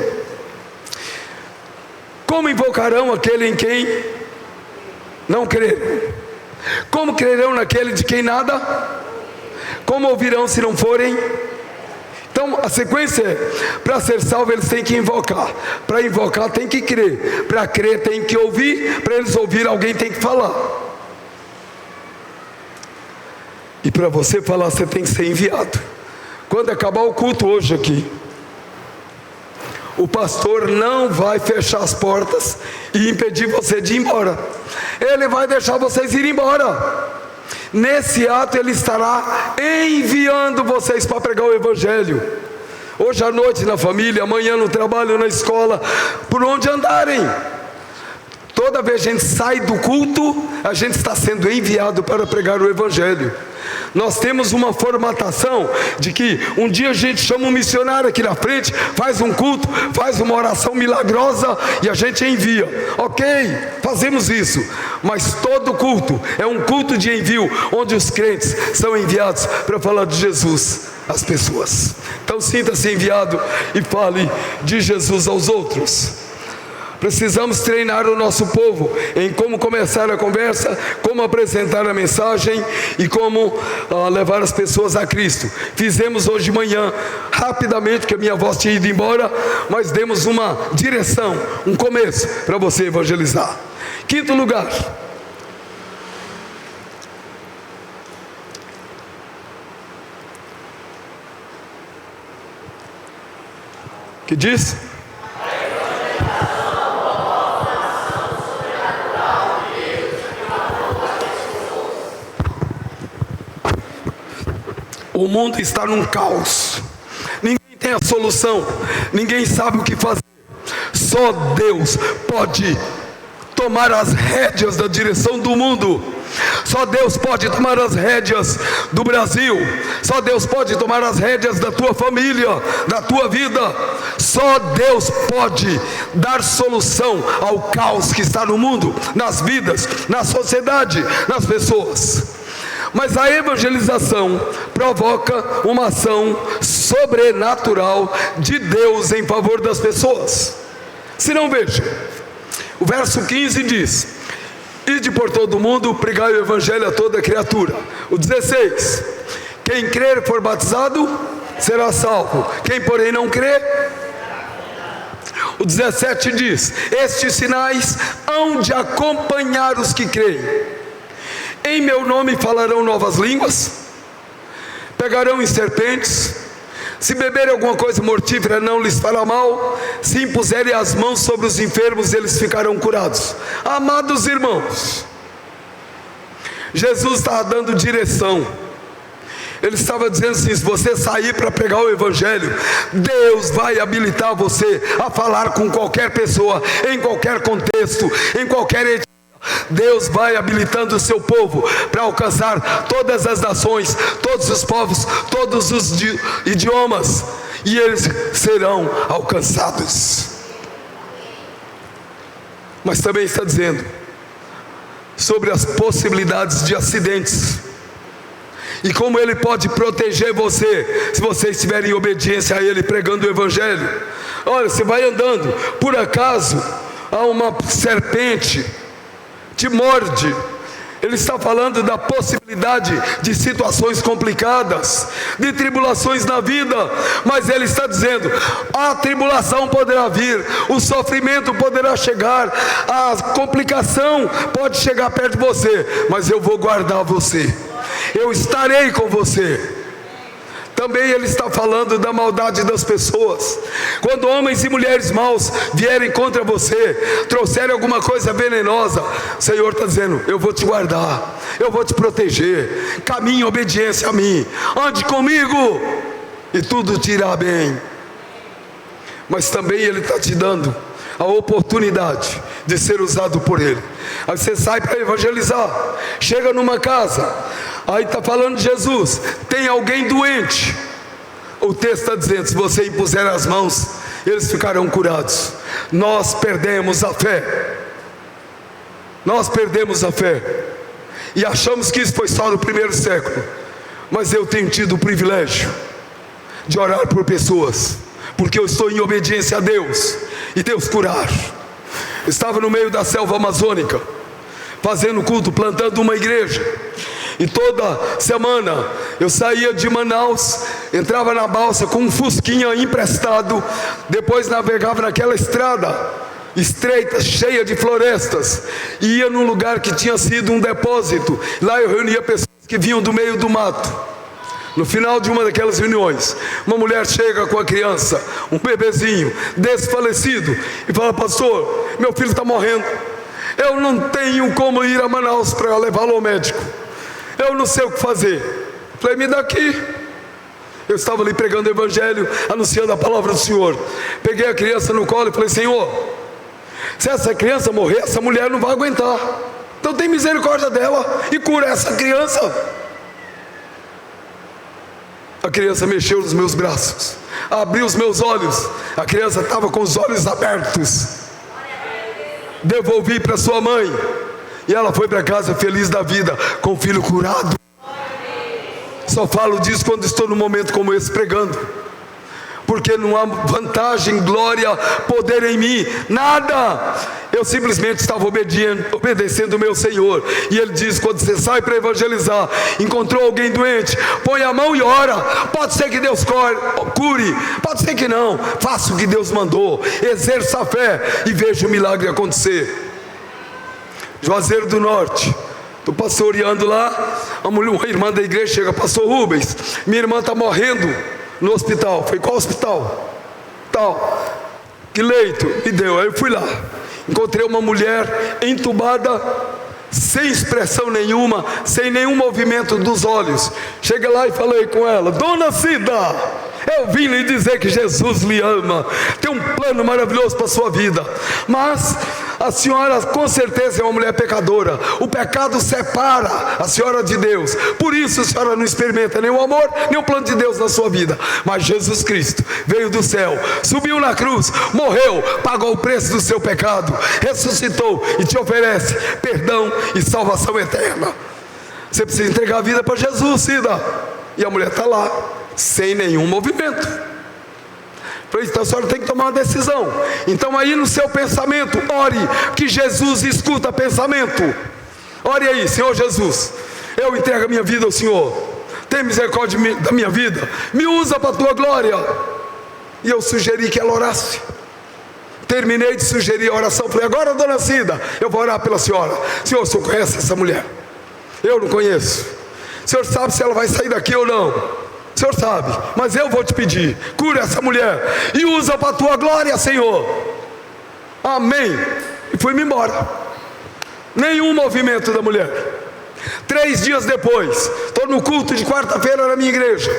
como invocarão aquele em quem não creram? Como crerão naquele de quem nada? Como ouvirão se não forem? Então a sequência é: para ser salvo eles têm que invocar, para invocar tem que crer, para crer tem que ouvir, para eles ouvir alguém tem que falar. E para você falar você tem que ser enviado. Quando acabar o culto hoje aqui, o pastor não vai fechar as portas e impedir você de ir embora. Ele vai deixar vocês ir embora. Nesse ato ele estará enviando vocês para pregar o Evangelho. Hoje à noite na família, amanhã no trabalho, na escola, por onde andarem. Toda vez que a gente sai do culto, a gente está sendo enviado para pregar o Evangelho. Nós temos uma formatação de que um dia a gente chama um missionário aqui na frente, faz um culto, faz uma oração milagrosa e a gente envia. Ok, fazemos isso, mas todo culto é um culto de envio, onde os crentes são enviados para falar de Jesus às pessoas. Então sinta-se enviado e fale de Jesus aos outros. Precisamos treinar o nosso povo em como começar a conversa, como apresentar a mensagem e como levar as pessoas a Cristo. Fizemos hoje de manhã, rapidamente, porque a minha voz tinha ido embora, mas demos uma direção, um começo para você evangelizar. Quinto lugar, que diz? O mundo está num caos, ninguém tem a solução, ninguém sabe o que fazer. Só Deus pode tomar as rédeas da direção do mundo. Só Deus pode tomar as rédeas do Brasil. Só Deus pode tomar as rédeas da tua família, da tua vida. Só Deus pode dar solução ao caos que está no mundo, nas vidas, na sociedade, nas pessoas. Mas a evangelização provoca uma ação sobrenatural de Deus em favor das pessoas. Se não, veja, o verso 15 diz: ide por todo o mundo, pregai o evangelho a toda criatura. O 16: quem crer e for batizado será salvo, quem porém não crer. O 17 diz: estes sinais hão de acompanhar os que creem. Em meu nome falarão novas línguas, pegarão em serpentes, se beberem alguma coisa mortífera não lhes fará mal, se impuserem as mãos sobre os enfermos eles ficarão curados. Amados irmãos, Jesus estava dando direção. Ele estava dizendo assim: se você sair para pregar o Evangelho, Deus vai habilitar você a falar com qualquer pessoa, em qualquer contexto, em qualquer etnia. Deus vai habilitando o seu povo para alcançar todas as nações, todos os povos, todos os idiomas, e eles serão alcançados. Mas também está dizendo sobre as possibilidades de acidentes e como Ele pode proteger você se você estiver em obediência a Ele, pregando o Evangelho. Olha, você vai andando, por acaso há uma serpente te morde. Ele está falando da possibilidade de situações complicadas, de tribulações na vida, mas ele está dizendo: a tribulação poderá vir, o sofrimento poderá chegar, a complicação pode chegar perto de você, mas eu vou guardar você, eu estarei com você. Também ele está falando da maldade das pessoas. Quando homens e mulheres maus vierem contra você, trouxerem alguma coisa venenosa, o Senhor está dizendo: eu vou te guardar, eu vou te proteger. Caminhe em obediência a mim, ande comigo e tudo te irá bem. Mas também Ele está te dando a oportunidade de ser usado por Ele. Aí você sai para evangelizar, chega numa casa, aí está falando de Jesus, tem alguém doente. O texto está dizendo: se você impuser as mãos, eles ficarão curados. Nós perdemos a fé. Nós perdemos a fé e achamos que isso foi só no primeiro século. mas eu tenho tido o privilégio de orar por pessoas, porque eu estou em obediência a Deus, e Deus curar. Eu estava no meio da selva amazônica, fazendo culto, plantando uma igreja, e toda semana eu saía de Manaus, entrava na balsa com um fusquinha emprestado, depois navegava naquela estrada estreita, cheia de florestas, e ia num lugar que tinha sido um depósito. Lá eu reunia pessoas que vinham do meio do mato. No final de uma daquelas reuniões, uma mulher chega com a criança, um bebezinho desfalecido, e fala: pastor, meu filho está morrendo, eu não tenho como ir a Manaus para levá-lo ao médico, eu não sei o que fazer. Falei: me dá aqui. Eu estava ali pregando o evangelho, anunciando a palavra do Senhor. Peguei a criança no colo e falei: Senhor, se essa criança morrer, essa mulher não vai aguentar, então tem misericórdia dela e cura essa criança. A criança mexeu nos meus braços, abriu os meus olhos, a criança estava com os olhos abertos. Devolvi para sua mãe, e ela foi para casa feliz da vida, com o filho curado. Só falo disso quando estou num momento como esse pregando, porque não há vantagem, glória, poder em mim, nada. Eu simplesmente estava obedecendo o meu Senhor. E Ele diz: quando você sai para evangelizar, encontrou alguém doente, põe a mão e ora. Pode ser que Deus cure, pode ser que não. Faça o que Deus mandou, exerça a fé e veja o milagre acontecer. Juazeiro do Norte, estou pastoreando lá, uma irmã da igreja chega: pastor Rubens, minha irmã está morrendo no hospital. Foi: qual hospital? Tal. Que leito? Me deu. Aí eu fui lá, encontrei uma mulher entubada, sem expressão nenhuma, sem nenhum movimento dos olhos. Cheguei lá e falei com ela: dona Cida, eu vim lhe dizer que Jesus lhe ama, tem um plano maravilhoso para a sua vida, mas a senhora com certeza é uma mulher pecadora, o pecado separa a senhora de Deus, por isso a senhora não experimenta nem o amor, nem o plano de Deus na sua vida. Mas Jesus Cristo veio do céu, subiu na cruz, morreu, pagou o preço do seu pecado, ressuscitou e te oferece perdão e salvação eterna. Você precisa entregar a vida para Jesus, Cida. E a mulher está lá, sem nenhum movimento. Então a senhora tem que tomar uma decisão. Então aí no seu pensamento, ore, que Jesus escuta pensamento. Ore aí: Senhor Jesus, eu entrego a minha vida ao Senhor, tem misericórdia da minha vida, me usa para a tua glória. E eu sugeri que ela orasse. Terminei de sugerir a oração, falei: agora, dona Cida, eu vou orar pela senhora. Senhor, o senhor conhece essa mulher? Eu não conheço. O senhor sabe se ela vai sair daqui ou não? O senhor sabe, mas eu vou te pedir: cura essa mulher e usa para a tua glória, Senhor. Amém. E fui-me embora. Nenhum movimento da mulher. 3 dias depois, estou no culto de quarta-feira na minha igreja.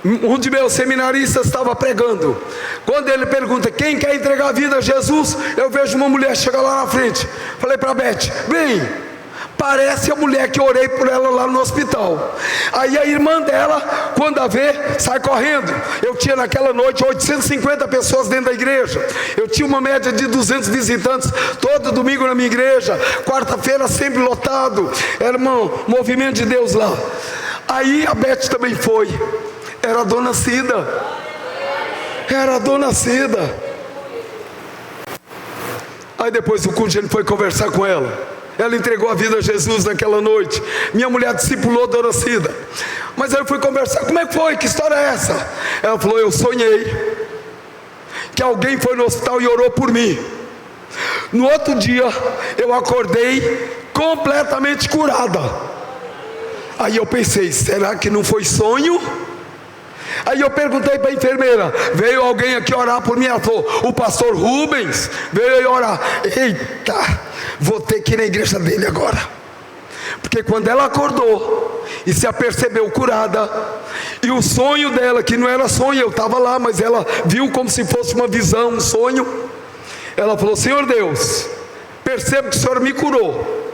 Um de meus seminaristas estava pregando. Quando ele pergunta: quem quer entregar a vida a Jesus? Eu vejo uma mulher chegar lá na frente. Falei para a Beth: vem. Parece a mulher que orei por ela lá no hospital. Aí a irmã dela, quando a vê, sai correndo. Eu tinha naquela noite 850 pessoas dentro da igreja. Eu tinha uma média de 200 visitantes todo domingo na minha igreja. Quarta-feira sempre lotado. Era um movimento de Deus lá. Aí a Beth também foi. Era a dona Cida. Era a dona Cida. Aí depois do culto a gente foi conversar com ela. Ela entregou a vida a Jesus naquela noite. Minha mulher discipulou a dona Cida. Mas aí eu fui conversar: como é que foi? Que história é essa? Ela falou: eu sonhei que alguém foi no hospital e orou por mim. No outro dia eu acordei completamente curada. Aí eu pensei: será que não foi sonho? Aí eu perguntei para a enfermeira: veio alguém aqui orar por mim? Ela falou: o pastor Rubens veio aí orar. Eita, vou ter que ir na igreja dele agora. Porque quando ela acordou e se apercebeu curada, e o sonho dela, que não era sonho, eu estava lá, mas ela viu como se fosse uma visão, um sonho. Ela falou: Senhor Deus, percebo que o Senhor me curou,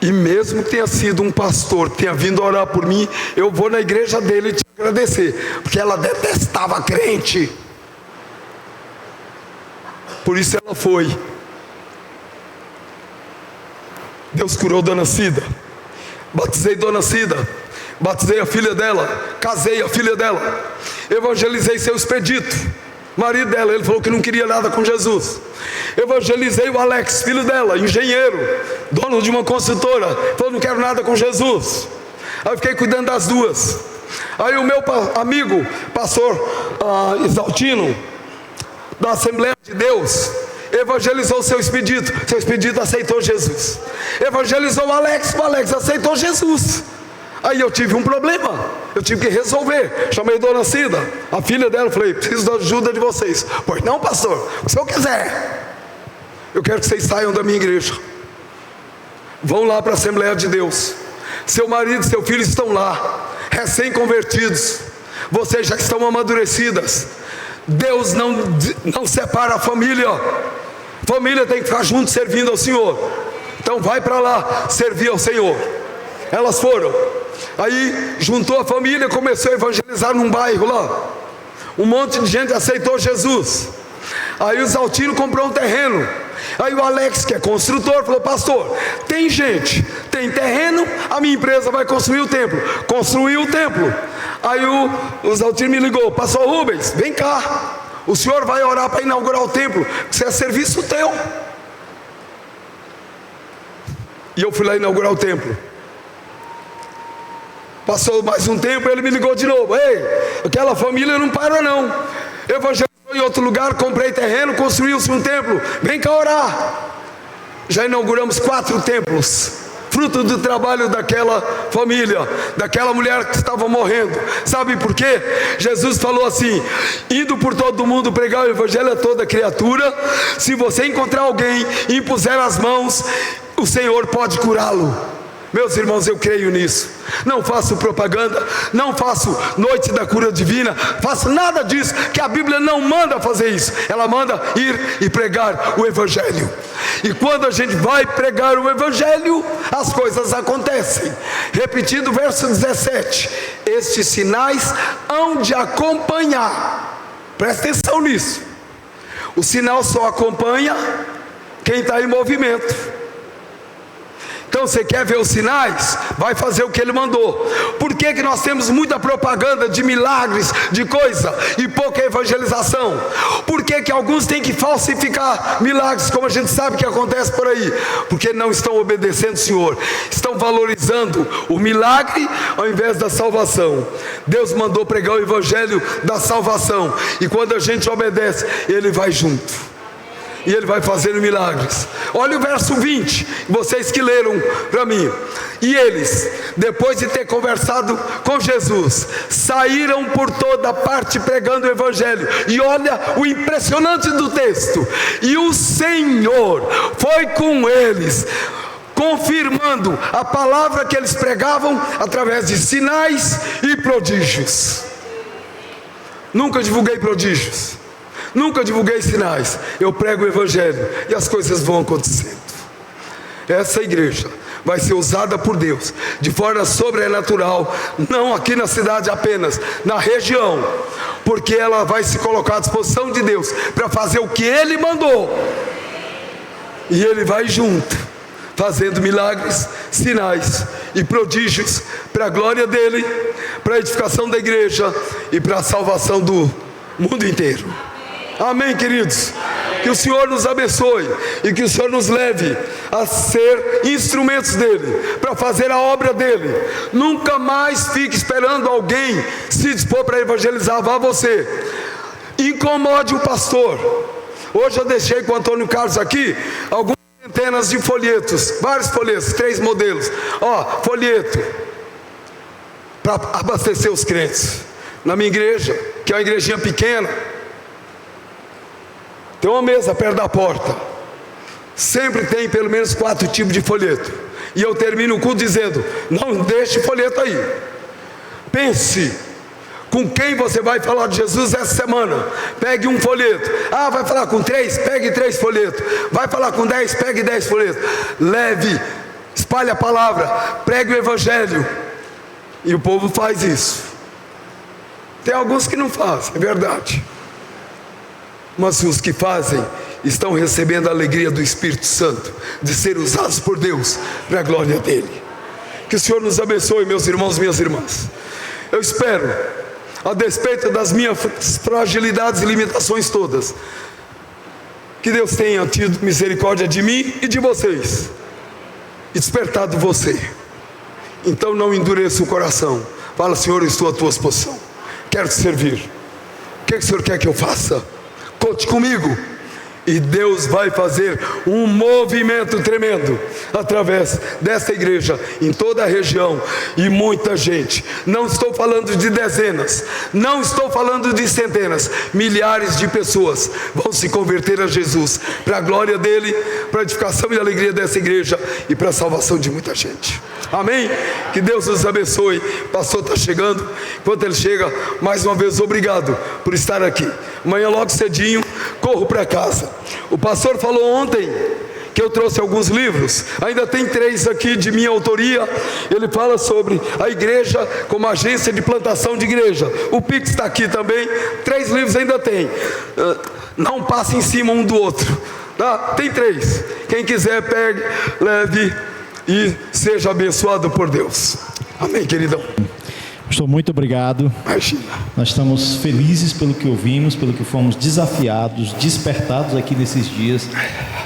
e mesmo que tenha sido um pastor que tenha vindo orar por mim, eu vou na igreja dele te agradecer, porque ela detestava crente. Por isso ela foi. Deus curou dona Cida. batizei Dona Cida, batizei a filha dela, casei a filha dela, evangelizei seu Expedito, marido dela, ele falou que não queria nada com Jesus. Evangelizei o Alex, filho dela, engenheiro, dono de uma construtora, falou: não quero nada com Jesus. Aí eu fiquei cuidando das duas. Aí o meu amigo, pastor Isaltino, da Assembleia de Deus, evangelizou o seu Expedito aceitou Jesus. Evangelizou o Alex aceitou Jesus. Aí eu tive um problema, eu tive que resolver. Chamei Dona Cida, a filha dela, falei: preciso da ajuda de vocês. Pois não, pastor, o que o senhor quiser. Eu quero que vocês saiam da minha igreja, vão lá para a Assembleia de Deus. Seu marido e seu filho estão lá, recém-convertidos, vocês já estão amadurecidas. Deus não separa a família. Família tem que ficar junto servindo ao Senhor. Então vai para lá servir ao Senhor. Elas foram. Aí juntou a família, começou a evangelizar num bairro lá. Um monte de gente aceitou Jesus. Aí o Zaltino comprou um terreno. Aí o Alex, que é construtor, falou: pastor, tem gente, tem terreno, a minha empresa vai construir o templo. Construiu o templo. Aí o Zaltino me ligou: pastor Rubens, vem cá, o senhor vai orar para inaugurar o templo, isso é serviço teu. E eu fui lá inaugurar o templo. Passou mais um tempo, ele me ligou de novo: ei, aquela família não parou não, evangelizou em outro lugar, comprei terreno, construiu-se um templo, vem cá orar. Já inauguramos 4 templos, fruto do trabalho daquela família, daquela mulher que estava morrendo. Sabe por quê? Jesus falou assim: indo por todo mundo pregar o evangelho a toda criatura. Se você encontrar alguém e impuser as mãos, o Senhor pode curá-lo. Meus irmãos, eu creio nisso. Não faço propaganda, não faço noite da cura divina, faço nada disso, que a Bíblia não manda fazer isso. Ela manda ir e pregar o Evangelho. E quando a gente vai pregar o Evangelho, as coisas acontecem. Repetindo o verso 17: estes sinais hão de acompanhar. Presta atenção nisso. O sinal só acompanha quem está em movimento. Então você quer ver os sinais? Vai fazer o que ele mandou. Por que nós temos muita propaganda de milagres, de coisa, e pouca evangelização? Por que alguns têm que falsificar milagres, como a gente sabe que acontece por aí? Porque não estão obedecendo o Senhor, estão valorizando o milagre ao invés da salvação. Deus mandou pregar o evangelho da salvação, e quando a gente obedece, Ele vai junto. E Ele vai fazendo milagres. Olha o verso 20, vocês que leram para mim. E eles, depois de ter conversado com Jesus, saíram por toda parte pregando o Evangelho. E olha o impressionante do texto: e o Senhor foi com eles, confirmando a palavra que eles pregavam através de sinais e prodígios. Nunca divulguei prodígios, nunca divulguei sinais. Eu prego o Evangelho e as coisas vão acontecendo. Essa igreja vai ser usada por Deus de forma sobrenatural, não aqui na cidade apenas, na região, porque ela vai se colocar à disposição de Deus para fazer o que Ele mandou. E Ele vai junto, fazendo milagres, sinais e prodígios para a glória dEle, para a edificação da igreja e para a salvação do mundo inteiro. Amém, queridos? Que o Senhor nos abençoe e que o Senhor nos leve a ser instrumentos dEle, para fazer a obra dEle. Nunca mais fique esperando alguém se dispor para evangelizar. Vá você, incomode o pastor. Hoje eu deixei com o Antônio Carlos aqui algumas centenas de folhetos, vários folhetos, 3 modelos. Folheto para abastecer os crentes. Na minha igreja, que é uma igrejinha pequena, tem uma mesa perto da porta, sempre tem pelo menos 4 tipos de folheto. E eu termino o culto dizendo: não deixe folheto aí. Pense com quem você vai falar de Jesus essa semana. Pegue um folheto. Vai falar com 3? Pegue 3 folhetos. Vai falar com 10? Pegue 10 folhetos. Leve, espalhe a palavra, pregue o Evangelho. E o povo faz isso. Tem alguns que não fazem, é verdade, mas os que fazem estão recebendo a alegria do Espírito Santo, de ser usados por Deus para a glória dEle. Que o Senhor nos abençoe, meus irmãos, minhas irmãs. Eu espero, a despeito das minhas fragilidades e limitações todas, que Deus tenha tido misericórdia de mim e de vocês, e despertado você. Então não endureça o coração. Fala: Senhor, eu estou à tua disposição, quero te servir. O que o Senhor quer que eu faça? Conte comigo. E Deus vai fazer um movimento tremendo através desta igreja, em toda a região, e muita gente. Não estou falando de dezenas, não estou falando de centenas, milhares de pessoas vão se converter a Jesus, para a glória dele, para a edificação e alegria dessa igreja e para a salvação de muita gente. Amém? Que Deus nos abençoe. O pastor está chegando. Enquanto ele chega, mais uma vez, obrigado por estar aqui. Amanhã logo cedinho corro para casa. O pastor falou ontem que eu trouxe alguns livros, ainda tem 3 aqui de minha autoria. Ele fala sobre a igreja como agência de plantação de igreja. O Pix está aqui também. 3 livros ainda tem. Não passe em cima um do outro, tá? Tem 3. Quem quiser, pegue, leve e seja abençoado por Deus. Amém, queridão. Pastor, muito obrigado. Imagina. Nós estamos felizes pelo que ouvimos, pelo que fomos desafiados, despertados aqui nesses dias,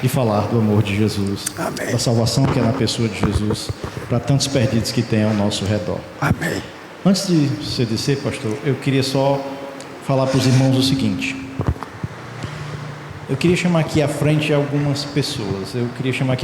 de falar do amor de Jesus. Amém. Da salvação que é na pessoa de Jesus, para tantos perdidos que tem ao nosso redor. Amém. Antes de você descer, pastor, eu queria só falar para os irmãos o seguinte. Eu queria chamar aqui à frente algumas pessoas. Eu queria chamar aqui